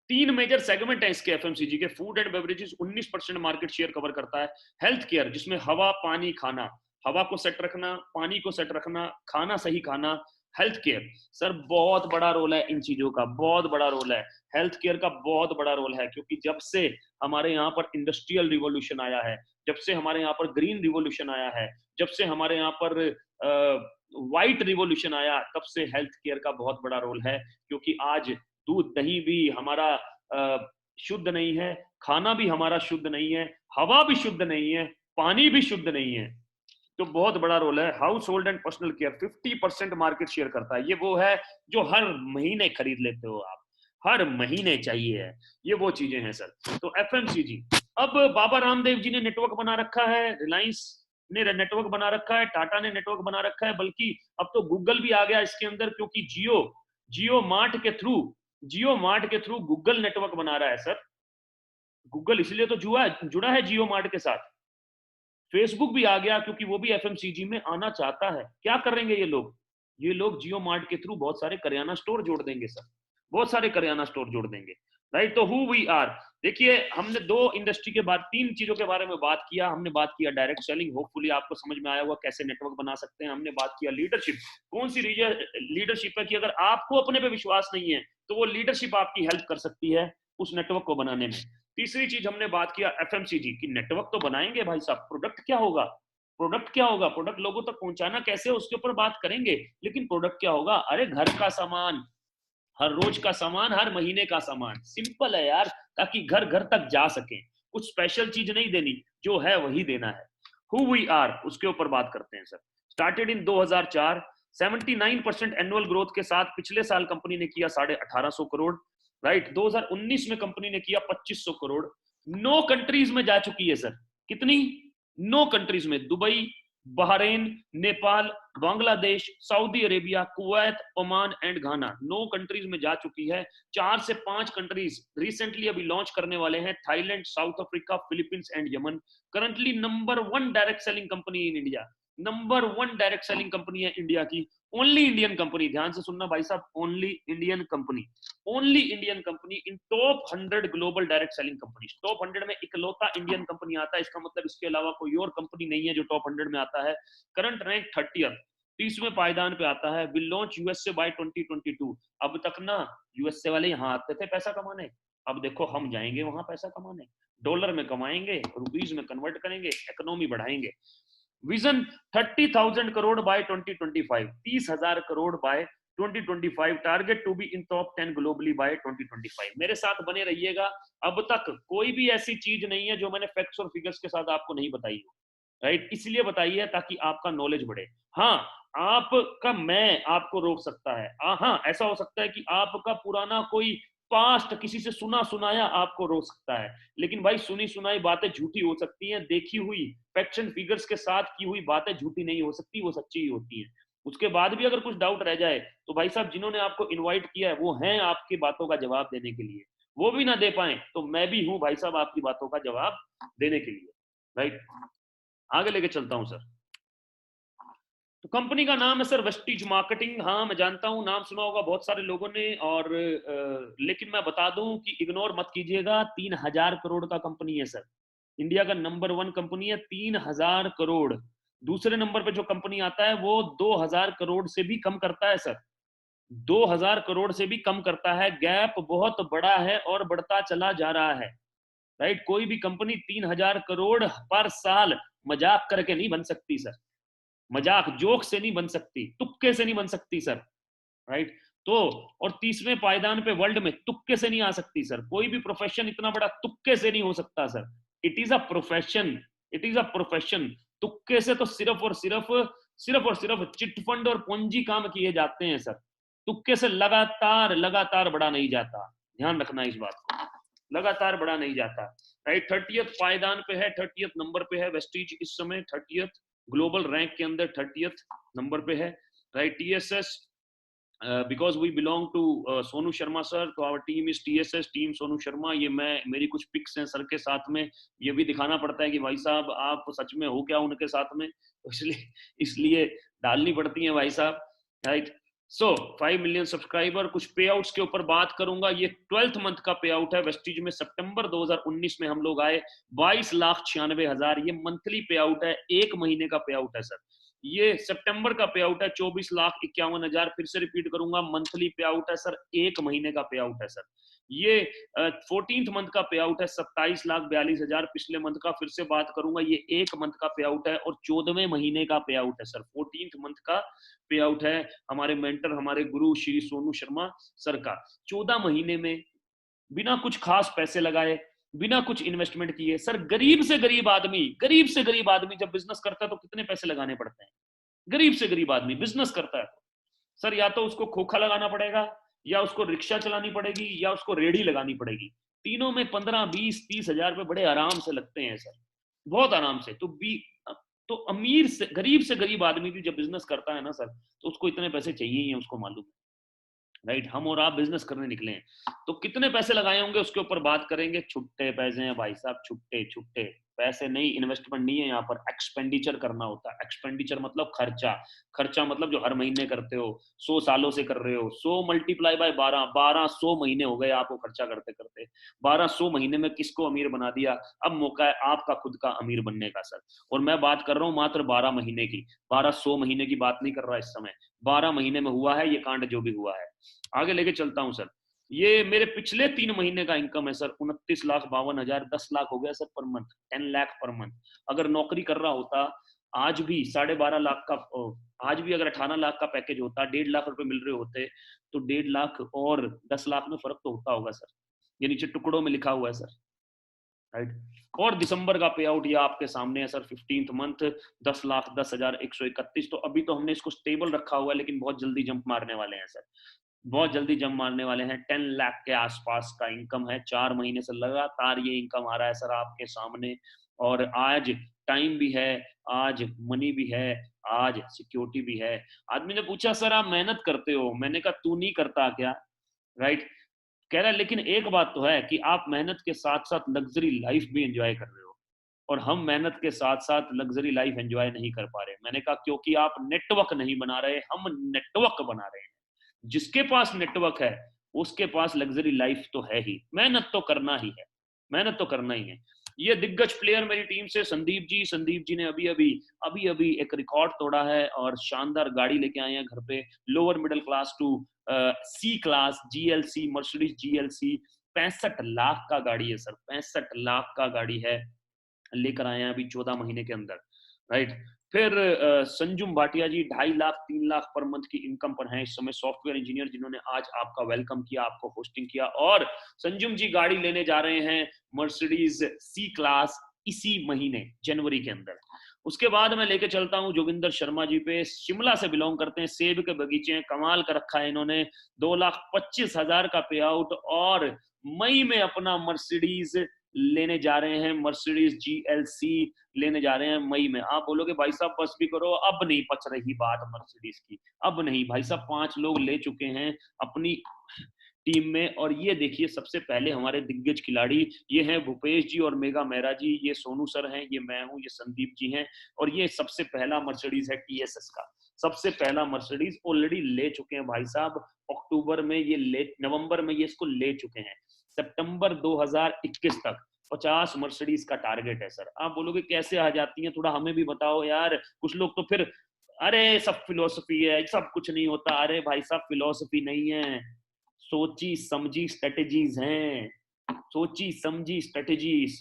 3 मेजर सेगमेंट है इसके एफएमसीजी के। Food and beverages 19% market share cover करता है। हेल्थ केयर, जिसमें हवा, पानी, खाना, हवा को सेट रखना, पानी को सेट रखना, खाना सही खाना, हेल्थ केयर सर, बहुत बड़ा रोल है इन चीजों का, बहुत बड़ा रोल है। हेल्थ केयर का बहुत बड़ा रोल है, क्योंकि जब से हमारे यहाँ पर इंडस्ट्रियल रिवॉल्यूशन आया है, जब से हमारे यहाँ पर ग्रीन रिवॉल्यूशन आया है, जब से हमारे यहाँ पर व्हाइट रिवॉल्यूशन आया, तब से हेल्थ केयर का बहुत बड़ा रोल है। क्योंकि आज दूध दही भी हमारा शुद्ध नहीं है, खाना भी हमारा शुद्ध नहीं है, हवा भी शुद्ध नहीं है, पानी भी शुद्ध नहीं है। तो बहुत बड़ा रोल है। House hold and personal care 50% market share करता है। ये वो है जो हर महीने खरीद लेते हो आप, हर महीने चाहिए है, ये वो चीजें हैं सर। तो एफएमसीजी। अब बाबा रामदेव जी ने नेटवर्क बना रखा है, रिलायंस ने नेटवर्क बना रखा है, टाटा ने नेटवर्क बना रखा है, बल्कि अब तो गूगल भी आ गया इसके अंदर, क्योंकि जियो मार्ट के थ्रू गूगल नेटवर्क बना रहा है सर। गूगल इसलिए तो जुड़ा है जियो मार्ट के साथ। फेसबुक भी आ गया, क्योंकि वो भी एफएमसीजी में आना चाहता है। क्या करेंगे ये लोग? ये लोग जियो मार्ट के थ्रू बहुत सारे करियाना स्टोर जोड़ देंगे सर, बहुत सारे करियाना स्टोर जोड़ देंगे, राइट। तो हु वी आर, देखिए हमने 2 इंडस्ट्री के बाद 3 चीजों के बारे में बात किया। हमने बात किया डायरेक्ट सेलिंग, होपफुली आपको समझ में आया हुआ कैसे नेटवर्क बना सकते हैं। हमने बात किया लीडरशिप, कौन सी लीडरशिप है कि अगर आपको अपने पे विश्वास नहीं है तो वो लीडरशिप आपकी हेल्प कर सकती है उस नेटवर्क को बनाने में। तीसरी चीज हमने बात किया एफएमसीजी की, नेटवर्क तो बनाएंगे भाई साहब, प्रोडक्ट क्या होगा? प्रोडक्ट लोगों तक पहुंचाना कैसे, उसके ऊपर बात करेंगे, लेकिन प्रोडक्ट क्या होगा? अरे घर का सामान, हर रोज का सामान, हर महीने का सामान, सिंपल है यार, ताकि घर घर तक जा सके। कुछ स्पेशल चीज नहीं देनी, जो है वही देना है। हु वी आर, उसके ऊपर बात करते हैं sir. Started in 2004, 79% annual growth के साथ पिछले साल कंपनी ने किया 1850 करोड़। राइट। 2019 में कंपनी ने किया 2500 करोड़। 9 कंट्रीज में जा चुकी है सर। कितनी? 9 कंट्रीज में, Dubai, Bahrain, Nepal, Bangladesh, Saudi Arabia, Kuwait, Oman and Ghana, 9 countries में जा चुकी है। 4 से 5 कंट्रीज रिसेंटली अभी लॉन्च करने वाले हैं, Thailand, south Africa, Philippines and Yemen. Currently number 1 direct selling company in India, number 1 direct selling company है इंडिया की, ओनली इंडियन कंपनी। ध्यान से सुनना भाई साहब, only Indian company, only Indian company इन top 100 global direct selling company. Top 100 में इकलौता इंडियन कंपनी आता है, इसका मतलब इसके अलावा कोई और कंपनी नहीं है जो टॉप 100 में आता है। करंट रैंक 30th, 30वें पायदान पे आता है। Will launch USA by 2022। अब तक ना यूएसए वाले यहाँ आते थे पैसा कमाने, अब देखो हम जाएंगे वहां पैसा कमाने, डॉलर में कमाएंगे, रुपीज में कन्वर्ट करेंगे, इकोनॉमी बढ़ाएंगे। Vision 30,000 crore by 2025, 30,000 crore by 2025, target to be in top 10 globally by 2025। मेरे साथ बने रहिएगा। अब तक कोई भी ऐसी चीज नहीं है जो मैंने फैक्ट्स और फिगर्स के साथ आपको नहीं बताई हो, राइट। इसलिए बताई है ताकि आपका नॉलेज बढ़े। हाँ, आपका मैं आपको रोक सकता है, हाँ ऐसा हो सकता है कि आपका पुराना कोई पास्ट किसी से सुना सुनाया आपको रोक सकता है, लेकिन भाई सुनी सुनाई बातें झूठी हो सकती हैं, देखी हुई फैक्ट्स एंड फिगर्स के साथ की हुई बातें झूठी नहीं हो सकती, वो सच्ची ही होती है। उसके बाद भी अगर कुछ डाउट रह जाए तो भाई साहब जिन्होंने आपको इनवाइट किया है वो हैं आपकी बातों का जवाब देने के लिए, वो भी ना दे पाए तो मैं भी हूं भाई साहब आपकी बातों का जवाब देने के लिए, राइट। आगे लेके चलता हूं सर। तो कंपनी का नाम है सर वेस्टीज मार्केटिंग। हाँ मैं जानता हूँ, नाम सुना होगा बहुत सारे लोगों ने, और लेकिन मैं बता दूं कि इग्नोर मत कीजिएगा, 3,000 करोड़ का कंपनी है सर। इंडिया का नंबर 1 कंपनी है, 3,000 करोड़। दूसरे नंबर पे जो कंपनी आता है वो 2,000 करोड़ से भी कम करता है सर, 2,000 करोड़ से भी कम करता है। गैप बहुत बड़ा है और बढ़ता चला जा रहा है, राइट। कोई भी कंपनी 3,000 करोड़ पर साल मजाक करके नहीं बन सकती सर, मजाक जोक से नहीं बन सकती, तुक्के से नहीं बन सकती सर, राइट। तो और 30वें पायदान पे वर्ल्ड में तुक्के से नहीं आ सकती सर, कोई भी प्रोफेशन इतना बड़ा तुक्के से नहीं हो सकता sir. It is a profession, it is a profession. तुक्के से तो सिर्फ चिटफंड और पूंजी काम किए जाते हैं सर, तुक्के से लगातार लगातार बढ़ा नहीं जाता, ध्यान रखना इस बात को, लगातार बढ़ा नहीं जाता, राइट। 30th पायदान पे है, 30th नंबर पे है वेस्टीज इस समय, 30th ग्लोबल रैंक के अंदर 30th नंबर पे है, right. TSS, because we belong to Sonu Sharma sir, तो our team is TSS, team Sonu Sharma. ये मैं, मेरी कुछ पिक्स हैं सर के साथ में, ये भी दिखाना पड़ता है कि भाई साहब आप सच में हो क्या उनके साथ में, तो इसलिए डालनी पड़ती है भाई साहब, राइट। सो 5 मिलियन सब्सक्राइबर। कुछ पे आउट्स के ऊपर बात करूंगा। ये 12th मंथ का पे आउट है वेस्टीज में, सितंबर 2019 में हम लोग आए, 22,96,000 ये मंथली पे आउट है, एक महीने का पे आउट है सर। ये सितंबर का पे आउट है 24,51,000, फिर से रिपीट करूंगा, मंथली पे आउट है सर, एक महीने का पे आउट है सर। ये 14th मंथ का पे आउट है 27,42,000, पिछले मंथ का फिर से बात करूंगा, ये एक मंथ का पे आउट है, और 14वें महीने का पे आउट है सर, 14th मंथ का पे आउट है हमारे मेंटर, हमारे गुरु श्री सोनू शर्मा सर का। 14 महीने में बिना कुछ खास पैसे लगाए, बिना कुछ इन्वेस्टमेंट किए सर, गरीब से गरीब आदमी, गरीब से गरीब आदमी जब बिजनेस करता है तो कितने पैसे लगाने पड़ते हैं? गरीब से गरीब आदमी बिजनेस करता है सर, या तो उसको खोखा लगाना पड़ेगा, या उसको रिक्शा चलानी पड़ेगी, या उसको रेडी लगानी पड़ेगी। तीनों में 15, 20, 30,000 रुपए बड़े आराम से लगते हैं सर, बहुत आराम से। तो अमीर से गरीब आदमी भी जब बिजनेस करता है ना सर, तो उसको इतने पैसे चाहिए ही है, उसको मालूम है, राइट। हम और आप बिजनेस करने निकले हैं, तो कितने पैसे लगाए होंगे उसके ऊपर बात करेंगे। छुट्टे पैसे हैं भाई साहब, छुट्टे छुट्टे पैसे नहीं, इन्वेस्टमेंट नहीं है यहाँ पर, एक्सपेंडिचर करना होता है। एक्सपेंडिचर मतलब खर्चा, खर्चा मतलब जो हर महीने करते हो, 100 सालों से कर रहे हो, 100 मल्टीप्लाई बाय 12, 1200 महीने हो गए आपको खर्चा करते करते, 1200 महीने में किसको अमीर बना दिया। अब मौका है आपका खुद का अमीर बनने का सर, और मैं बात कर रहा हूँ मात्र 12 महीने की, 1200 महीने की बात नहीं कर रहा इस समय, 12 महीने में हुआ है ये कांड जो भी हुआ है। आगे लेके चलता हूं सर। ये मेरे पिछले 3 महीने का इनकम है सर, 29,52,000, 10 लाख हो गया sir per month, 10 lakh per month. अगर नौकरी कर रहा होता आज भी 12.5 लाख का, आज भी अगर 18 लाख का पैकेज होता, 1.5 लाख रुपए मिल रहे होते, तो 1.5 लाख और 10 लाख में फर्क तो होता होगा सर, ये नीचे टुकड़ों में लिखा हुआ है सर, राइट। और दिसंबर का पे आउट ये आपके सामने है सर, 15th मंथ, 10,10,131। तो अभी तो हमने इसको स्टेबल रखा हुआ है, लेकिन बहुत जल्दी जंप मारने वाले हैं सर। बहुत जल्दी जंप मारने वाले हैं। 10 लाख के आसपास का इनकम है, 4 महीने से लगातार ये इनकम आ रहा है सर आपके सामने। और आज टाइम भी है, आज मनी भी है, आज सिक्योरिटी भी है। आदमी ने पूछा सर आप मेहनत करते हो, मैंने कहा तू नहीं करता क्या, राइट? कह रहा है लेकिन एक बात तो है कि आप मेहनत के साथ-साथ लग्ज़री लाइफ़ भी एन्जॉय कर रहे हो और हम मेहनत के साथ-साथ लग्ज़री लाइफ़ एन्जॉय नहीं कर पा रहे। मैंने कहा क्योंकि आप नेटवर्क नहीं बना रहे, हम नेटवर्क बना रहे हैं। जिसके पास नेटवर्क है, उसके पास लग्ज़री लाइफ़ तो है ही, मेहनत तो करना ही है, मेहनत तो करना ही है। ये दिग्गज प्लेयर मेरी टीम से संदीप जी ने अभी-अभी एक रिकॉर्ड तोड़ा है और शानदार गाड़ी लेके आए हैं घर पे, lower middle class to C class GLC, Mercedes GLC 65 lakh का गाड़ी है सर, 65 लाख का गाड़ी है, लेकर आए हैं अभी 14 महीने के अंदर, राइट? फिर संजुम भाटिया जी 2.5 लाख 3 लाख पर मंथ की इनकम पर हैं इस समय, सॉफ्टवेयर इंजीनियर जिन्होंने आज आपका वेलकम किया, आपको होस्टिंग किया। और संजुम जी गाड़ी लेने जा रहे हैं मर्सिडीज सी क्लास इसी महीने जनवरी के अंदर। उसके बाद मैं लेके चलता हूँ जोगिंदर शर्मा जी पे, शिमला से बिलोंग करते हैं, सेब के बगीचे हैं, कमाल कर रखा है इन्होंने, 2,25,000 का पे आउट और मई में अपना मर्सिडीज लेने जा रहे हैं, मर्सिडीज जीएलसी लेने जा रहे हैं मई में। आप बोलोगे भाई साहब बस भी करो, अब नहीं पच रही बात मर्सिडीज की, अब नहीं भाई साहब, 5 लोग ले चुके हैं अपनी टीम में। और ये देखिए सबसे पहले हमारे दिग्गज खिलाड़ी ये हैं भूपेश जी और मेगा मेहरा जी, ये सोनू सर हैं, ये मैं हूं, ये संदीप जी हैं। और ये सबसे पहला मर्सिडीज है टीएसएस का, सबसे पहला मर्सिडीज ऑलरेडी ले चुके हैं भाई साहब। अक्टूबर में ये नवंबर में ये इसको ले चुके हैं, सितंबर 2021 तक 50 मर्सिडीज का टारगेट है सर। आप बोलोगे कैसे आ जाती हैं, थोड़ा हमें भी बताओ यार। कुछ लोग तो फिर अरे सब फिलोसफी है, सब कुछ नहीं होता। अरे भाई साहब फिलोसफी नहीं है, सोची समझी स्ट्रेटेजीज हैं, सोची समझी स्ट्रेटेजीज।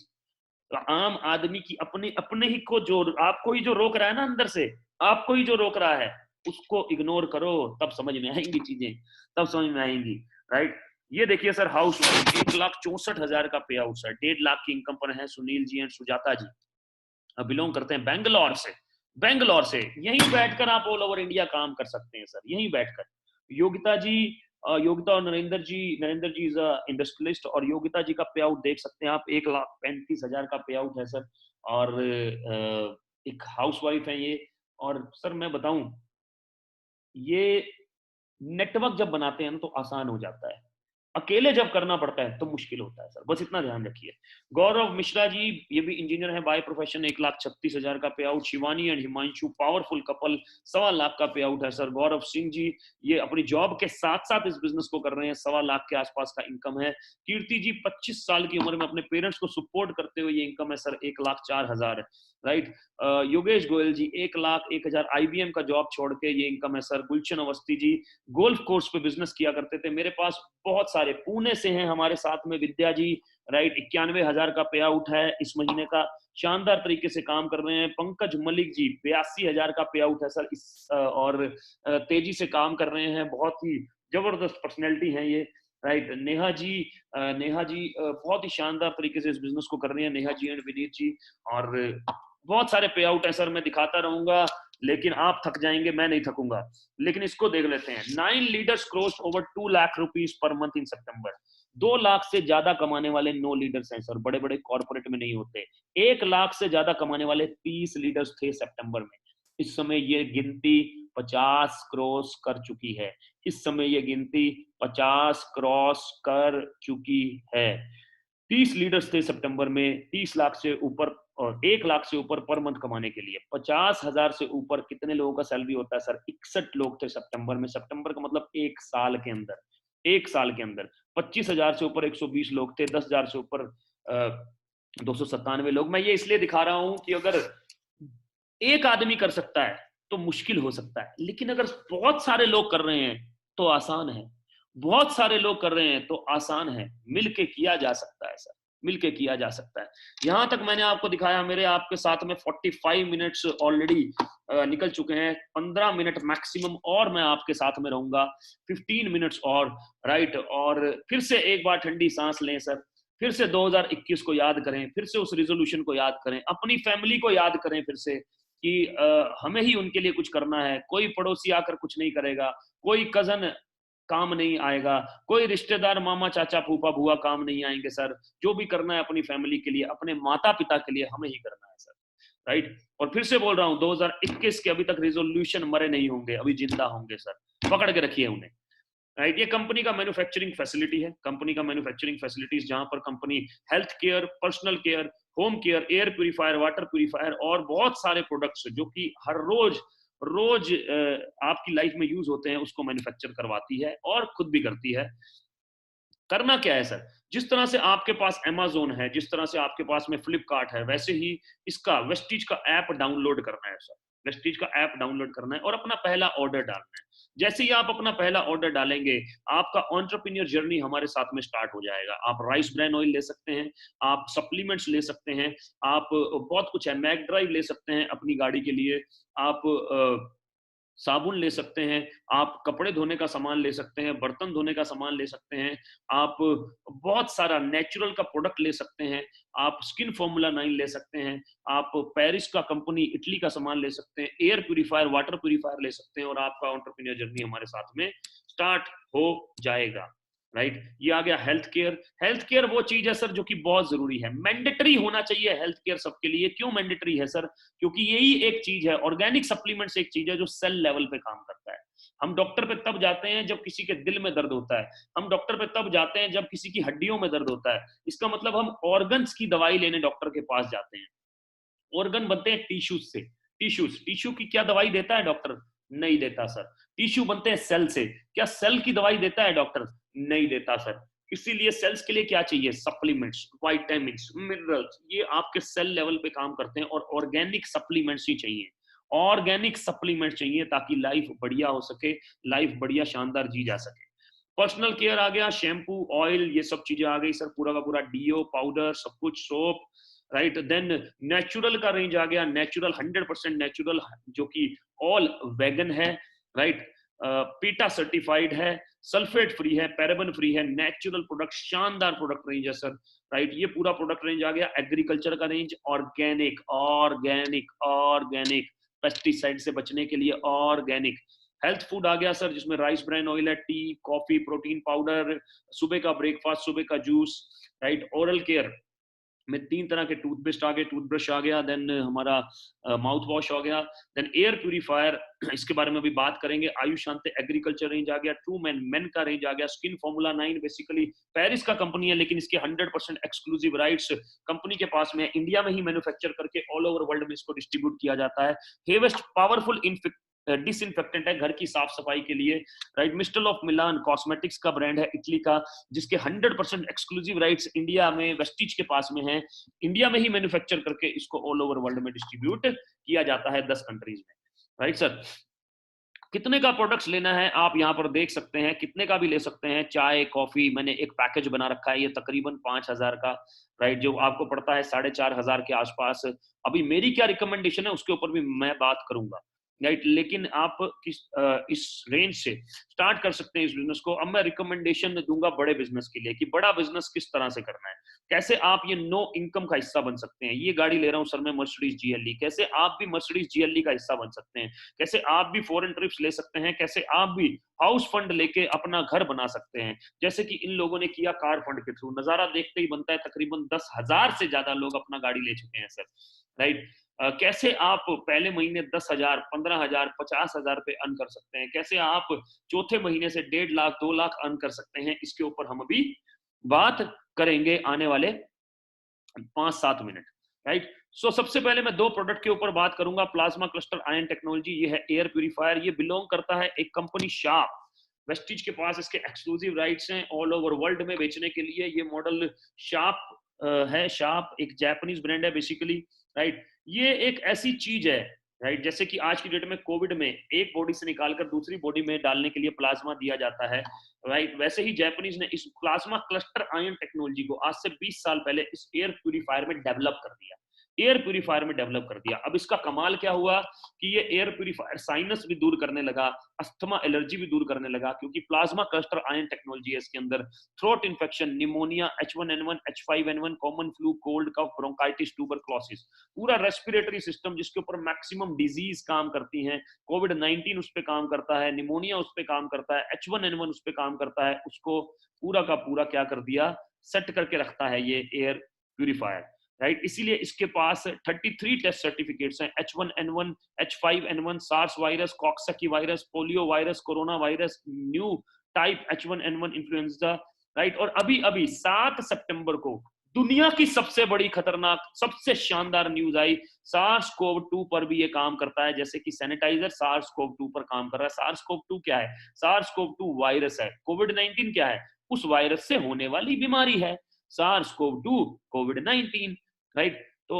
आम आदमी की अपने अपने ही को जो आपको ही जो रोक रहा है ना अंदर से, आपको ही जो रोक रहा है उसको इग्नोर करो, तब समझ में आएंगी चीजें, तब समझ में आएंगी, राइट? ये देखिए सर हाउस 1,64,000 का पे आउट सर, 1.5 लाख की इनकम पर है Sunil ji and Sujata ji, belong करते हैं बेंगलोर से। बेंगलोर से यहीं बैठकर आप ऑल ओवर इंडिया काम कर सकते हैं सर, यहीं बैठकर। योगिता जी योगिता और नरेंद्र जी इज इंडस्ट्रियलिस्ट, और योगिता जी का पे आउट देख सकते हैं आप, 1,35,000 का पे आउट है सर। और एक हाउस वाइफ है ये। और सर मैं बताऊं, ये नेटवर्क जब बनाते हैं ना तो आसान हो जाता है, अकेले जब करना पड़ता है तो मुश्किल होता है सर, बस इतना ध्यान रखिए। गौरव मिश्रा जी ये भी इंजीनियर है बाय प्रोफेशन, 1,36,000 का पे out. Shivani and Himanshu powerful couple, 1.25 lakh का पे आउट है सर। गौरव सिंह जी ये अपनी जॉब के साथ साथ इस बिजनेस को कर रहे हैं, 1.25 लाख के आसपास का इनकम है। कीर्ति जी 25 साल की उम्र में अपने पेरेंट्स को सपोर्ट करते हुए ये इनकम है सर, 1,04,000, राइट? योगेश गोयल जी 1,01,000 आईबीएम का जॉब छोड़ के ये इनकम है सर। गुलशन अवस्थी जी गोल्फ कोर्स पे बिजनेस किया करते थे, मेरे पास बहुत सारे पुणे से हैं हमारे साथ में। विद्या जी, राइट, 91,000 का पे आउट है इस महीने का, शानदार तरीके से काम कर रहे हैं। पंकज मलिक जी 82,000 का पे आउट है सर और तेजी से काम कर रहे हैं, बहुत ही जबरदस्त पर्सनैलिटी है ये, राइट? नेहा जी बहुत ही शानदार तरीके से इस बिजनेस को कर रही है, नेहा जी एंड विनीत जी। और बहुत सारे पे आउट है सर, मैं दिखाता रहूंगा लेकिन आप थक जाएंगे, मैं नहीं थकूंगा। लेकिन इसको देख लेते हैं, 9 leaders cross over 2 lakh rupees per month in September. 2 lakh से ज्यादा कमाने वाले 9 लीडर्स हैं सर, बड़े बड़े कॉर्पोरेट में नहीं होते। 1 लाख से ज्यादा कमाने वाले 30 लीडर्स थे सितंबर में। इस समय ये गिनती 50 क्रॉस कर चुकी है, इस समय ये गिनती 50 क्रॉस कर चुकी है। 30 लीडर्स थे सितंबर में, 30 लाख से ऊपर और 1 लाख से ऊपर पर मंथ कमाने के लिए। 50,000 से ऊपर कितने लोगों का सैलरी होता है सर? 61 लोग थे सितंबर में। सितंबर का मतलब 1 साल के अंदर, 1 साल के अंदर 25,000 से ऊपर 120 लोग थे, 10,000 से ऊपर 297 लोग। मैं ये इसलिए दिखा रहा हूं कि अगर एक आदमी कर सकता है तो मुश्किल हो सकता है, लेकिन अगर बहुत सारे लोग कर रहे हैं तो आसान है, बहुत सारे लोग कर रहे हैं तो आसान है, मिलके किया जा सकता है सर, मिलके किया जा सकता है। यहां तक मैंने आपको दिखाया, मेरे आपके साथ में 45 मिनट्स ऑलरेडी निकल चुके हैं, 15 मिनट मैक्सिमम और मैं आपके साथ में रहूंगा, 15 मिनट्स और, राइट? और फिर से एक बार ठंडी सांस लें सर, फिर से 2021 को याद करें, फिर से उस रिजोल्यूशन को याद करें, अपनी फैमिली को याद करें फिर से कि हमें ही उनके लिए कुछ करना है, कोई पड़ोसी आकर कुछ नहीं करेगा, कोई कजन काम नहीं आएगा, कोई रिश्तेदार मामा चाचा फूफा बुआ काम नहीं आएंगे सर। जो भी करना है अपनी फैमिली के लिए, अपने माता पिता के लिए हमें ही करना है सर, राइट। और फिर से बोल रहा हूँ 2021 के अभी तक रिजोल्यूशन मरे नहीं होंगे, अभी जिंदा होंगे सर, पकड़ के रखिए उन्हें, राइट। ये कंपनी का मैन्युफैक्चरिंग फैसिलिटी है, कंपनी का मैन्युफैक्चरिंग फैसिलिटीज जहां पर company health care, personal care, home care, air purifier, water purifier और बहुत सारे प्रोडक्ट्स जो कि हर रोज रोज आपकी लाइफ में यूज होते हैं उसको मैन्युफैक्चर करवाती है और खुद भी करती है। करना क्या है सर, जिस तरह से आपके पास अमेज़न है, जिस तरह से आपके पास में फ्लिपकार्ट है, वैसे ही इसका वेस्टीज का ऐप डाउनलोड करना है सर। वेस्टीज का ऐप डाउनलोड करना है और अपना पहला ऑर्डर डालना है। जैसे ही आप अपना पहला ऑर्डर डालेंगे, आपका एंटरप्रेन्योर जर्नी हमारे साथ में स्टार्ट हो जाएगा। आप राइस ब्रान ऑयल ले सकते हैं, आप सप्लीमेंट्स ले सकते हैं, आप बहुत कुछ है, मैक ड्राइव ले सकते हैं अपनी गाड़ी के लिए, आप साबुन ले सकते हैं, आप कपड़े धोने का सामान ले सकते हैं, बर्तन धोने का सामान ले सकते हैं, आप बहुत सारा नेचुरल का प्रोडक्ट ले सकते हैं, आप स्किन फॉर्मूला 9 ले सकते हैं, आप पेरिस का कंपनी इटली का सामान ले सकते हैं, एयर प्यूरिफायर, वाटर प्यूरिफायर ले सकते हैं और आपका एंटरप्रेन्योर जर्नी हमारे साथ में स्टार्ट हो जाएगा, राइट। ये आ गया हेल्थ केयर। हेल्थ केयर वो चीज है सर जो कि बहुत जरूरी है, मैंडेटरी होना चाहिए हेल्थ केयर सबके लिए। क्यों मैंडेटरी है सर? क्योंकि यही एक चीज है, ऑर्गेनिक सप्लीमेंट्स एक चीज है जो सेल लेवल पे काम करता है। हम डॉक्टर पे तब जाते हैं जब किसी के दिल में दर्द होता है, हम डॉक्टर पे तब जाते हैं जब किसी की हड्डियों में दर्द होता है। इसका मतलब हम ऑर्गन्स की दवाई लेने डॉक्टर के पास जाते हैं। ऑर्गन बनते हैं टिश्यूज से, टिश्यू की क्या दवाई देता है डॉक्टर? नहीं देता सर। टिश्यू बनते हैं सेल से, क्या सेल की दवाई देता है डॉक्टर? नहीं देता सर। इसीलिए सेल्स के लिए क्या चाहिए? सप्लीमेंट्स, विटामिन्स, मिनरल्स, ये आपके सेल लेवल पे काम करते हैं और ऑर्गेनिक सप्लीमेंट्स ही चाहिए। ऑर्गेनिक सप्लीमेंट चाहिए ताकि लाइफ बढ़िया हो सके, लाइफ बढ़िया शानदार जी जा सके। पर्सनल केयर आ गया, शैम्पू, ऑयल, ये सब चीजें आ गई सर, पूरा का पूरा डीओ, पाउडर, सब कुछ, सोप, राइट। देन नेचुरल का रेंज आ गया, नेचुरल 100% नेचुरल जो कि ऑल वेगन है, राइट। पीटा सर्टिफाइड है, सल्फेट फ्री है, पैराबन फ्री है, नेचुरल प्रोडक्ट, शानदार प्रोडक्ट रेंज है सर, राइट। ये पूरा प्रोडक्ट रेंज आ गया। एग्रीकल्चर का range, organic organic organic, pesticide से बचने के लिए ऑर्गेनिक। हेल्थ फूड आ गया सर, जिसमें राइस ब्रान ऑयल है, टी, कॉफी, प्रोटीन पाउडर, सुबह का ब्रेकफास्ट, सुबह का जूस, राइट। ओरल केयर में 3 तरह के टूथपेस्ट आ गए, टूथब्रश आ गया, देन हमारा माउथ वॉश हो गया, देन एयर प्यूरिफायर, इसके बारे में भी बात करेंगे। आयुष शांति एग्रीकल्चर रेंज आ गया, ट्रू मैन मेन का रेंज आ गया, स्किन फॉर्मूला 9 बेसिकली पेरिस का कंपनी है, लेकिन इसके 100% एक्सक्लूसिव राइट्स कंपनी के पास में है, इंडिया में ही मैन्युफैक्चर करके ऑल ओवर वर्ल्ड में इसको डिस्ट्रीब्यूट किया जाता है। हेवेस्ट पावरफुल डिसइंफेक्टेंट है घर की साफ सफाई के लिए, right. Mister of Milan cosmetics का ब्रांड है इटली का, जिसके 100% एक्सक्लूसिव राइट्स इंडिया में वेस्टीज के पास में है, इंडिया में ही मैन्युफैक्चर करके इसको ऑल ओवर वर्ल्ड में डिस्ट्रीब्यूट किया जाता है 10 कंट्रीज में, राइट सर। कितने का प्रोडक्ट्स लेना है आप यहाँ पर देख सकते हैं, कितने का भी ले सकते हैं। चाय, कॉफी, मैंने एक पैकेज बना रखा है, ये तकरीबन 5000 का, राइट, जो आपको पड़ता है 4500 के आसपास। अभी मेरी क्या रिकमेंडेशन है उसके ऊपर भी मैं बात करूंगा, राइट। लेकिन आप इस रेंज से स्टार्ट कर सकते हैं इस बिजनेस को। अब मैं रिकमेंडेशन दूंगा बड़े बिजनेस के लिए कि बड़ा बिजनेस किस तरह से करना है, कैसे आप ये नो इनकम का हिस्सा बन सकते हैं। ये गाड़ी ले रहा हूँ सर मैं मर्सिडीज जीएलई, कैसे आप भी मर्सिडीज जीएलई का हिस्सा बन सकते हैं, कैसे आप भी फॉरेन ट्रिप्स ले सकते हैं, कैसे आप भी हाउस फंड लेके अपना घर बना सकते हैं, जैसे कि इन लोगों ने किया कार फंड के थ्रू। नजारा देखते ही बनता है, तकरीबन 10,000 से ज्यादा लोग अपना गाड़ी ले चुके हैं सर, राइट। कैसे आप पहले महीने 10,000, 15,000, 50,000 पे अर्न कर सकते हैं, कैसे आप चौथे महीने से 1.5 लाख, 2 लाख अर्न कर सकते हैं, इसके ऊपर हम अभी बात करेंगे आने वाले 5-7 मिनट, राइट। सो सबसे पहले मैं 2 प्रोडक्ट के ऊपर बात करूंगा। प्लाज्मा क्लस्टर आयन टेक्नोलॉजी, ये है एयर प्यूरिफायर, ये बिलोंग करता है एक कंपनी शार्प, वेस्टीज के पास इसके एक्सक्लूसिव राइट्स हैं ऑल ओवर वर्ल्ड में बेचने के लिए। ये मॉडल शार्प है, शार्प एक जापानीज ब्रांड है बेसिकली, राइट। ये एक ऐसी चीज है, राइट, जैसे कि आज की डेट में कोविड में एक बॉडी से निकालकर दूसरी बॉडी में डालने के लिए प्लाज्मा दिया जाता है, राइट। वैसे ही जापानीज ने इस प्लाज्मा क्लस्टर आयन टेक्नोलॉजी को आज से 20 साल पहले इस एयर प्यूरिफायर में डेवलप कर दिया। एयर प्यूरिफायर में डेवलप कर दिया। अब इसका कमाल क्या हुआ कि ये एयर प्यूरिफायर साइनस भी दूर करने लगा, अस्थमा एलर्जी भी दूर करने लगा, क्योंकि प्लाज्मा क्लस्टर आयन टेक्नोलॉजी है इसके अंदर। Throat infection, pneumonia, H1N1, H5N1, common flu, cold cough, bronchitis, tuberculosis, पूरा रेस्पिरेटरी सिस्टम जिसके ऊपर मैक्सिमम डिजीज काम करती हैं, कोविड-19 उस पे काम करता है, निमोनिया उस पे काम करता है, H1N1 उस पे काम करता है, उसको पूरा का पूरा क्या कर दिया, सेट करके रखता है ये एयर प्यूरिफायर, राइट। इसीलिए इसके पास 33 टेस्ट सर्टिफिकेट्स हैं, H1N1, H5N1, SARS virus, Coxsackie virus, polio virus, corona virus, new type H1N1 influenza, right. और अभी अभी 7 सितंबर को दुनिया की सबसे बड़ी खतरनाक, सबसे शानदार न्यूज आई, सार्स कोव 2 पर भी ये काम करता है, जैसे कि सैनिटाइजर सार्स कोव 2 पर काम कर रहा है। सार्स कोव 2 क्या है? सार्स कोव 2 वायरस है। कोविड-19 क्या है? उस वायरस से होने वाली बीमारी है। सार्स कोव 2 कोविड-19, राइट। तो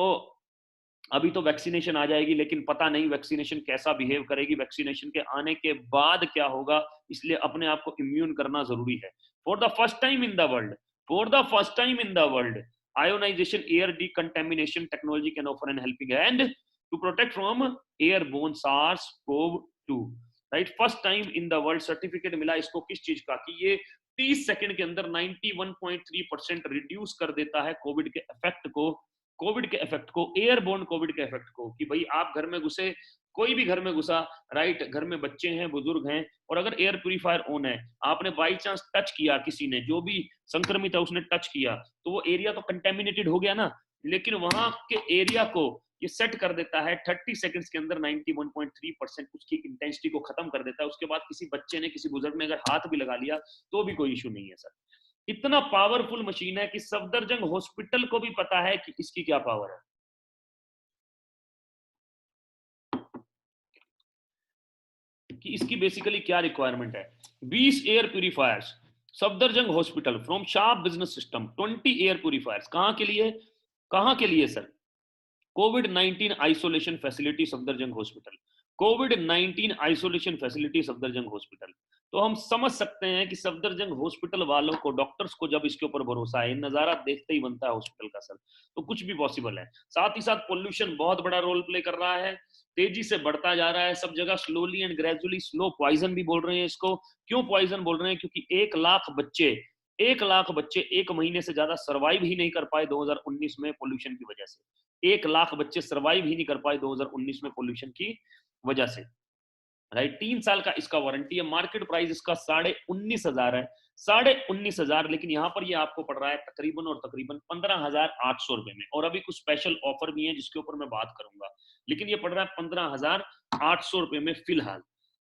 अभी तो वैक्सीनेशन आ जाएगी, लेकिन पता नहीं वैक्सीनेशन कैसा बिहेव करेगी, वैक्सीनेशन के आने के बाद क्या होगा, इसलिए अपने आप को इम्यून करना जरूरी है। For the first time in the world, for the first time in the world, ionization air decontamination technology can offer an helping hand to protect from airborne SARS-CoV-2, right. First time in the world certificate मिला इसको किस चीज का, कि ये 30 सेकंड के अंदर 91.3% रिड्यूस कर देता है कोविड के इफेक्ट को, एयरबोर्न कोविड के इफेक्ट को। कि भाई आप घर में घुसे, कोई भी घर में घुसा, राइट, घर में बच्चे हैं, बुजुर्ग हैं, और अगर एयर प्यूरिफायर ऑन है, आपने बाई चांस टच किया, किसी ने जो भी संक्रमित है उसने टच किया, तो वो एरिया तो कंटेमिनेटेड हो गया ना, लेकिन वहां के एरिया को ये सेट कर देता है 30 सेकंड्स के अंदर 91.3% उसकी इंटेंसिटी को खत्म कर देता है। उसके बाद किसी बच्चे ने, किसी बुजुर्ग ने अगर हाथ भी लगा लिया तो भी कोई इशू नहीं है सर। इतना पावरफुल मशीन है कि सफदरजंग हॉस्पिटल को भी पता है कि इसकी क्या पावर है। कि इसकी बेसिकली क्या रिक्वायरमेंट है। 20 air purifiers Safdarjung hospital from sharp business system, 20 air purifiers कहां के लिए सर? कोविड-19 आइसोलेशन फैसिलिटी सफदरजंग हॉस्पिटल, कोविड-19 आइसोलेशन फैसिलिटी सफदरजंग हॉस्पिटल। तो हम समझ सकते हैं कि सफदरजंग हॉस्पिटल वालों को, डॉक्टर्स को जब इसके ऊपर भरोसा है, नजारा देखते ही बनता है हॉस्पिटल का सर, तो कुछ भी पॉसिबल है। साथ ही साथ पोल्यूशन बहुत बड़ा रोल प्ले कर रहा है, तेजी से बढ़ता जा रहा है सब जगह, slowly and gradually, slow poison भी बोल रहे हैं इसको। क्यों पॉइजन बोल रहे हैं? क्योंकि 1 लाख बच्चे 1 महीने से ज्यादा सर्वाइव ही नहीं कर पाए 2019 में पोल्यूशन की वजह से। 1 लाख बच्चे सर्वाइव ही नहीं कर पाए 2019 में पोल्यूशन की वजह से, राइट। 3 साल का इसका वारंटी है। मार्केट प्राइस इसका 19,500 है, 19,500, लेकिन यहाँ पर ये आपको पड़ रहा है तकरीबन 15,800 रुपए में। और अभी कुछ स्पेशल ऑफर भी है जिसके ऊपर मैं बात करूंगा, लेकिन ये पड़ रहा है 15,800 रुपए में फिलहाल,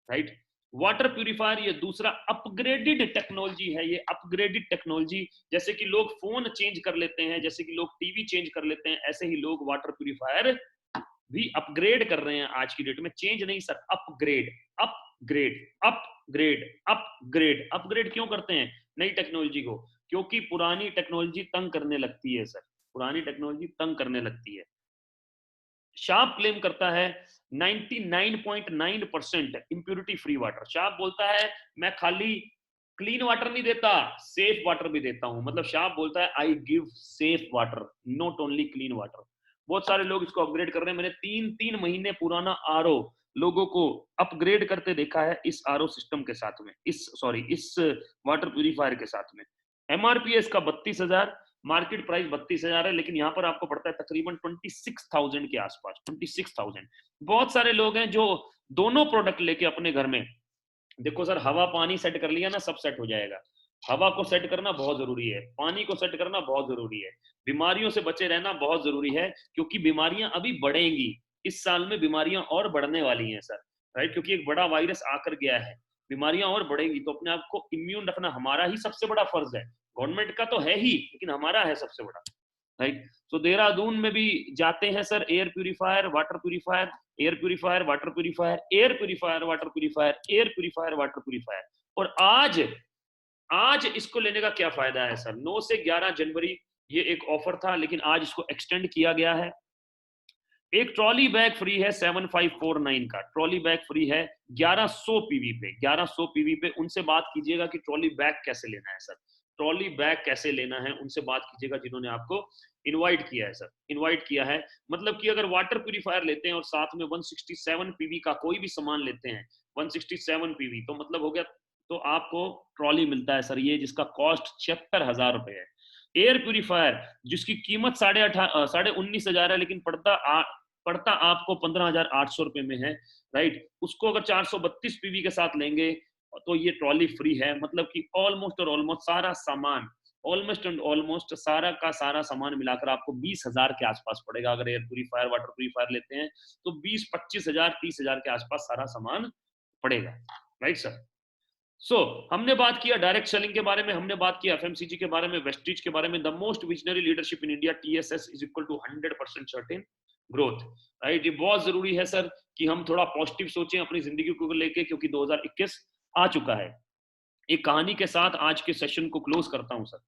राइट। वाटर प्यूरिफायर ये दूसरा अपग्रेडेड टेक्नोलॉजी है। ये अपग्रेडेड टेक्नोलॉजी, जैसे कि लोग फोन चेंज कर लेते हैं, जैसे कि लोग टीवी चेंज कर लेते हैं, ऐसे ही लोग वाटर प्यूरिफायर भी अपग्रेड कर रहे हैं आज की डेट में। चेंज नहीं sir, upgrade, upgrade, upgrade, upgrade. Upgrade क्यों करते हैं नई टेक्नोलॉजी को? क्योंकि पुरानी टेक्नोलॉजी तंग करने लगती है सर, पुरानी टेक्नोलॉजी तंग करने लगती है। शार्प क्लेम करता है 99.9% इंप्यूरिटी फ्री वाटर। शार्प बोलता है मैं खाली क्लीन वाटर नहीं देता, सेफ वाटर भी देता हूं। मतलब शार्प बोलता है I give safe water, not only clean water. बहुत सारे लोग इसको अपग्रेड कर रहे हैं। मैंने 3 महीने पुराना आरओ लोगों को अपग्रेड करते देखा है इस आरओ सिस्टम के साथ में, इस वाटर प्यूरिफायर के साथ में। एमआरपी इसका 32,000, मार्केट प्राइस 32,000 है, लेकिन यहाँ पर आपको पड़ता है तकरीबन 26,000 के आसपास, 26,000। बहुत सारे लोग हैं जो दोनों प्रोडक्ट लेके अपने घर में, देखो सर, हवा पानी सेट कर लिया ना, सब सेट हो जाएगा। हवा को सेट करना बहुत जरूरी है, पानी को सेट करना बहुत जरूरी है, बीमारियों से बचे रहना बहुत जरूरी है, क्योंकि बीमारियां अभी बढ़ेंगी। इस साल में बीमारियां और बढ़ने वाली हैं सर, राइट, क्योंकि एक बड़ा वायरस आकर गया है, बीमारियां और बढ़ेंगी। तो अपने आप को इम्यून रखना हमारा ही सबसे बड़ा फर्ज है। गवर्नमेंट का तो है ही, लेकिन हमारा है सबसे बड़ा, राइट। तो देहरादून में भी जाते हैं sir air purifier, water purifier, air purifier, water purifier, air purifier, water purifier, air purifier, water purifier. और आज इसको लेने का क्या फायदा है सर? 9 से 11 जनवरी ये एक ऑफर था, लेकिन आज इसको एक्सटेंड किया गया है। एक ट्रॉली बैग फ्री है 7549 का, ट्रॉली बैग फ्री है 1100 पीवी पे, 1100 पीवी पे। उनसे बात कीजिएगा कि ट्रॉली बैग कैसे लेना है सर। ट्रॉली बैग कैसे लेना है उनसे बात कीजिएगा जिन्होंने आपको इनवाइट किया है सर, इनवाइट किया है। मतलब कि अगर वाटर प्यूरिफायर लेते हैं और साथ में 167 पीवी का कोई भी सामान लेते हैं, 167 पीवी, तो मतलब हो गया, तो आपको ट्रॉली मिलता है सर ये, जिसका कॉस्ट 76,000 रुपए है। एयर प्यूरिफायर जिसकी कीमत 19,500 है, लेकिन पड़ता आपको 15,800 रुपए में है, राइट। उसको अगर 432 पीवी के साथ लेंगे तो ये ट्रॉली फ्री है। मतलब कि ऑलमोस्ट और ऑलमोस्ट सारा सामान, ऑलमोस्ट एंड ऑलमोस्ट सारा का सारा सामान मिलाकर आपको 20,000 के आसपास पड़ेगा। अगर एयर प्यूरिफायर वाटर प्यूरिफायर लेते हैं तो 20-25,000 30,000 के आसपास सारा सामान पड़ेगा, राइट सर। सो हमने बात किया डायरेक्ट सेलिंग के बारे में, हमने बात किया एफएमसीजी के बारे में, वेस्टिज के बारे में। The most visionary leadership in India, TSS is equal to 100% certain growth, right. ये बहुत जरूरी है सर कि हम थोड़ा पॉजिटिव सोचें अपनी जिंदगी को लेके, क्योंकि 2021 आ चुका है। एक कहानी के साथ आज के सेशन को क्लोज करता हूं सर,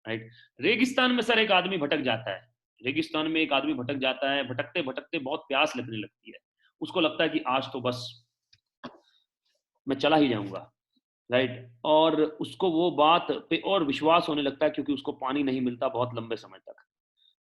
राइट। रेगिस्तान में सर एक आदमी भटक जाता है, रेगिस्तान में एक आदमी भटक जाता है, भटकते भटकते बहुत प्यास लगने लगती है। उसको लगता है कि आज तो बस मैं चला ही जाऊंगा, राइट। और उसको वो बात पे और विश्वास होने लगता है, क्योंकि उसको पानी नहीं मिलता बहुत लंबे समय तक।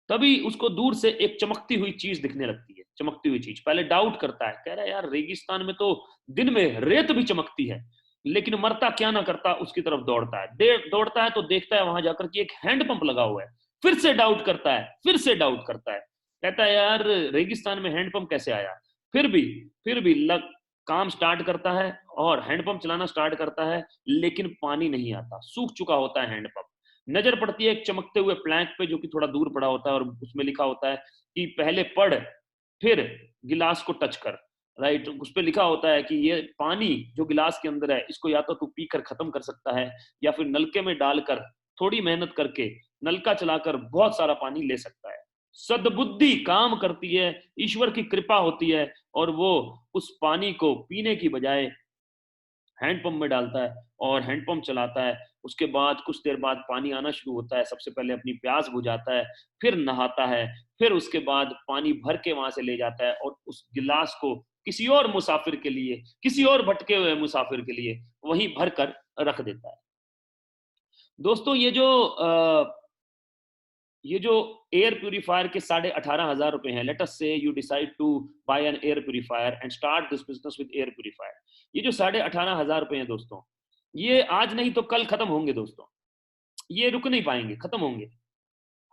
तभी उसको दूर से एक चमकती हुई चीज दिखने लगती है, चमकती हुई चीज। पहले डाउट करता है, कह रहा है यार रेगिस्तान में तो दिन में रेत भी चमकती है, लेकिन मरता क्या ना करता उसकी तरफ दौड़ता है। दौड़ता है तो देखता है वहां जाकर कि एक हैंडपंप लगा हुआ है। फिर से डाउट करता है, फिर से डाउट करता है, कहता है यार रेगिस्तान में हैंडपंप कैसे आया। फिर भी काम स्टार्ट करता है और हैंडपंप चलाना स्टार्ट करता है, लेकिन पानी नहीं आता, सूख चुका होता है हैंडपंप। नजर पड़ती है एक चमकते हुए प्लैंक पे, जो कि थोड़ा दूर पड़ा होता है, और उसमें लिखा होता है कि पहले पढ़ फिर गिलास को टच कर, राइट। उस पर लिखा होता है कि ये पानी जो गिलास के अंदर है, इसको या तो तू पीकर खत्म कर सकता है, या फिर नलके में डालकर थोड़ी मेहनत करके नलका चलाकर बहुत सारा पानी ले सकता है। सद्बुद्धि काम करती है, ईश्वर की कृपा होती है, और वो उस पानी को पीने की बजाय हैंडपंप में डालता है और हैंडपंप चलाता है। उसके बाद कुछ देर बाद पानी आना शुरू होता है। सबसे पहले अपनी प्यास बुझाता है, फिर नहाता है, फिर उसके बाद पानी भर के वहां से ले जाता है और उस गिलास को किसी और मुसाफिर के लिए, किसी और भटके हुए मुसाफिर के लिए वहीं भर कर रख देता है। दोस्तों ये जो एयर प्यूरिफायर के 18,500 रुपए हैं, let us say you decide to buy an air purifier and start this business with air purifier. ये जो 18,500 रुपए हैं दोस्तों, ये आज नहीं तो कल खत्म होंगे दोस्तों, ये रुक नहीं पाएंगे, खत्म होंगे,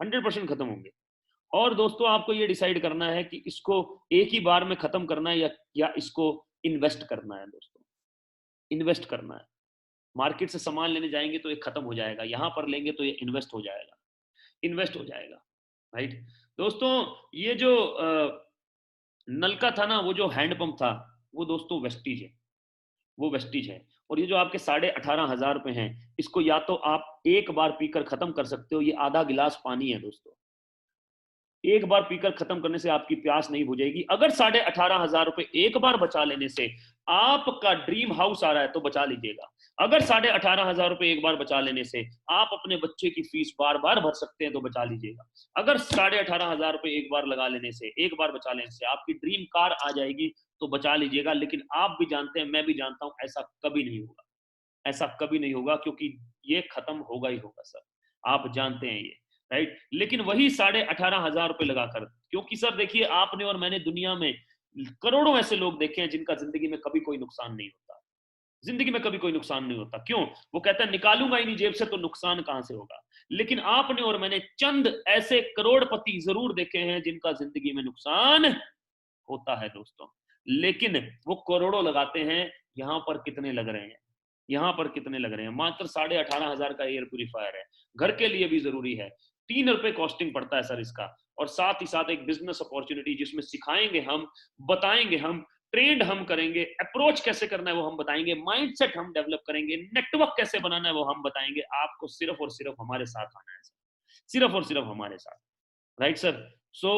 100% खत्म होंगे। और दोस्तों आपको ये डिसाइड करना है कि इसको एक ही बार में खत्म करना है या इसको इन्वेस्ट करना है दोस्तों, इन्वेस्ट करना है। मार्केट से सामान लेने जाएंगे तो ये खत्म हो जाएगा, यहां पर लेंगे तो ये इन्वेस्ट हो जाएगा, इन्वेस्ट हो जाएगा, राइट। दोस्तों ये जो नलका था ना, वो जो हैंडपंप था, वो दोस्तों वेस्टीज है, वो वेस्टीज है। और ये जो आपके 18,500 रुपए हैं, इसको या तो आप एक बार पीकर खत्म कर सकते हो, ये आधा गिलास पानी है दोस्तों, एक बार पीकर खत्म करने से आपकी प्यास नहीं बुझेगी। अगर 18,500 रुपए एक बार बचा लेने से आपका ड्रीम हाउस आ रहा है तो बचा लीजिएगा। अगर 18,500 रुपए एक बार बचा लेने से आप अपने बच्चे की फीस बार बार भर सकते हैं तो बचा लीजिएगा। अगर 18,500 रुपए एक बार लगा लेने से, एक बार बचा लेने से आपकी ड्रीम कार आ जाएगी तो बचा लीजिएगा। लेकिन आप भी जानते हैं, मैं भी जानता हूं, ऐसा कभी नहीं होगा, ऐसा कभी नहीं होगा, क्योंकि ये खत्म होगा ही होगा सर, आप जानते हैं ये, राइट। लेकिन वही 18,500 रुपए लगाकर, क्योंकि सर देखिए आपने और मैंने दुनिया में करोड़ों ऐसे लोग देखे हैं जिनका जिंदगी में कभी कोई नुकसान नहीं होता, जिंदगी में कभी कोई नुकसान नहीं होता। क्यों? वो कहता है निकालूंगा ही नहीं जेब से तो नुकसान कहां से होगा। लेकिन आपने और मैंने चंद ऐसे करोड़पति जरूर देखे हैं जिनका जिंदगी में नुकसान होता है दोस्तों, लेकिन वो करोड़ों लगाते हैं। यहां पर कितने लग रहे हैं, यहां पर कितने लग रहे हैं? मात्र 18,500 का एयर प्यूरिफायर है, घर के लिए भी जरूरी है, 3 रुपए कॉस्टिंग पड़ता है सर इसका। और साथ ही साथ एक बिजनेस अपॉर्चुनिटी जिसमें सिखाएंगे हम, बताएंगे हम, ट्रेंड हम करेंगे, अप्रोच कैसे करना है वो हम बताएंगे, माइंडसेट हम डेवलप करेंगे, नेटवर्क कैसे बनाना है वो हम बताएंगे। आपको सिर्फ और सिर्फ हमारे साथ आना है सर, सिर्फ और सिर्फ हमारे साथ, राइट सर। सो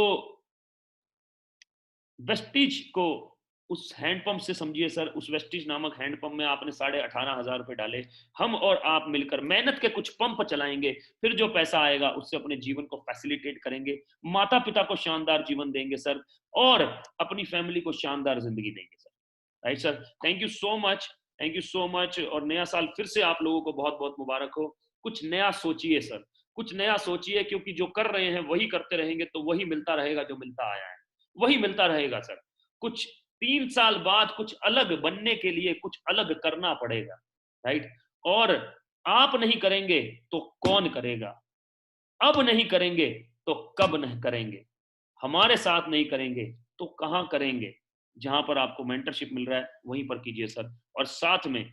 वेस्टीज को उस हैंडपंप से समझिए सर, उस वेस्टीज नामक हैंडपंप में आपने 18,500 रुपए डाले, हम और आप मिलकर मेहनत के कुछ पंप चलाएंगे, फिर जो पैसा आएगा उससे अपने जीवन को फैसिलिटेट करेंगे, माता पिता को शानदार जीवन देंगे सर, और अपनी फैमिली को शानदार जिंदगी देंगे sir, right sir. Thank you so much, thank you so much. और नया साल फिर से आप लोगों को बहुत बहुत मुबारक हो। कुछ नया सोचिए सर, कुछ नया सोचिए, क्योंकि जो कर रहे हैं वही करते रहेंगे तो वही मिलता रहेगा जो मिलता आया है, वही मिलता रहेगा सर। कुछ 3 साल बाद कुछ अलग बनने के लिए कुछ अलग करना पड़ेगा, राइट? और आप नहीं करेंगे तो कौन करेगा? अब नहीं करेंगे तो कब नहीं करेंगे? हमारे साथ नहीं करेंगे तो कहाँ करेंगे? जहाँ पर आपको मेंटरशिप मिल रहा है वहीं पर कीजिए सर, और साथ में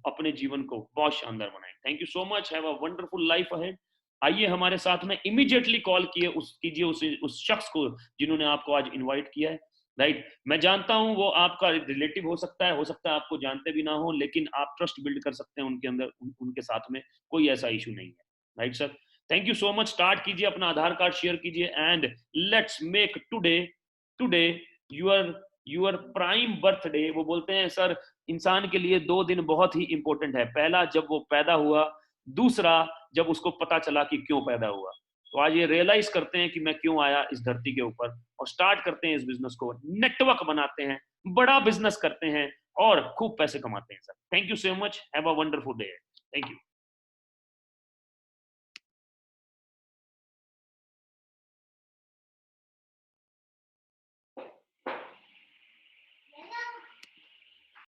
अपने जीवन को बहुत शानदार बनाएं। Thank you so much, have a wonderful life ahead. आइए हमारे साथ में इमीडिएटली कॉल कीजिए उस शख्स को जिन्होंने आपको आज इनवाइट किया है, राइट? मैं जानता हूँ वो आपका रिलेटिव हो सकता है आपको जानते भी ना हो, लेकिन आप ट्रस्ट बिल्ड कर सकते हैं उनके अंदर, उनके साथ में कोई ऐसा इशू नहीं है, right sir? Thank you so much. Start कीजिए, अपना आधार कार्ड शेयर कीजिए, and let's make today today your your prime birthday. वो बोलते हैं सर, इंसान के लिए 2 दिन बहुत ही इंपॉर्टेंट है। पहला जब वो पैदा हुआ, दूसरा जब उसको पता चला कि क्यों पैदा हुआ। तो आज ये रियलाइज करते हैं कि मैं क्यों आया इस धरती के ऊपर, और स्टार्ट करते हैं इस बिजनेस को, नेटवर्क बनाते हैं, बड़ा बिजनेस करते हैं और खूब पैसे कमाते हैं sir. Thank you so much, have a wonderful day. Thank you.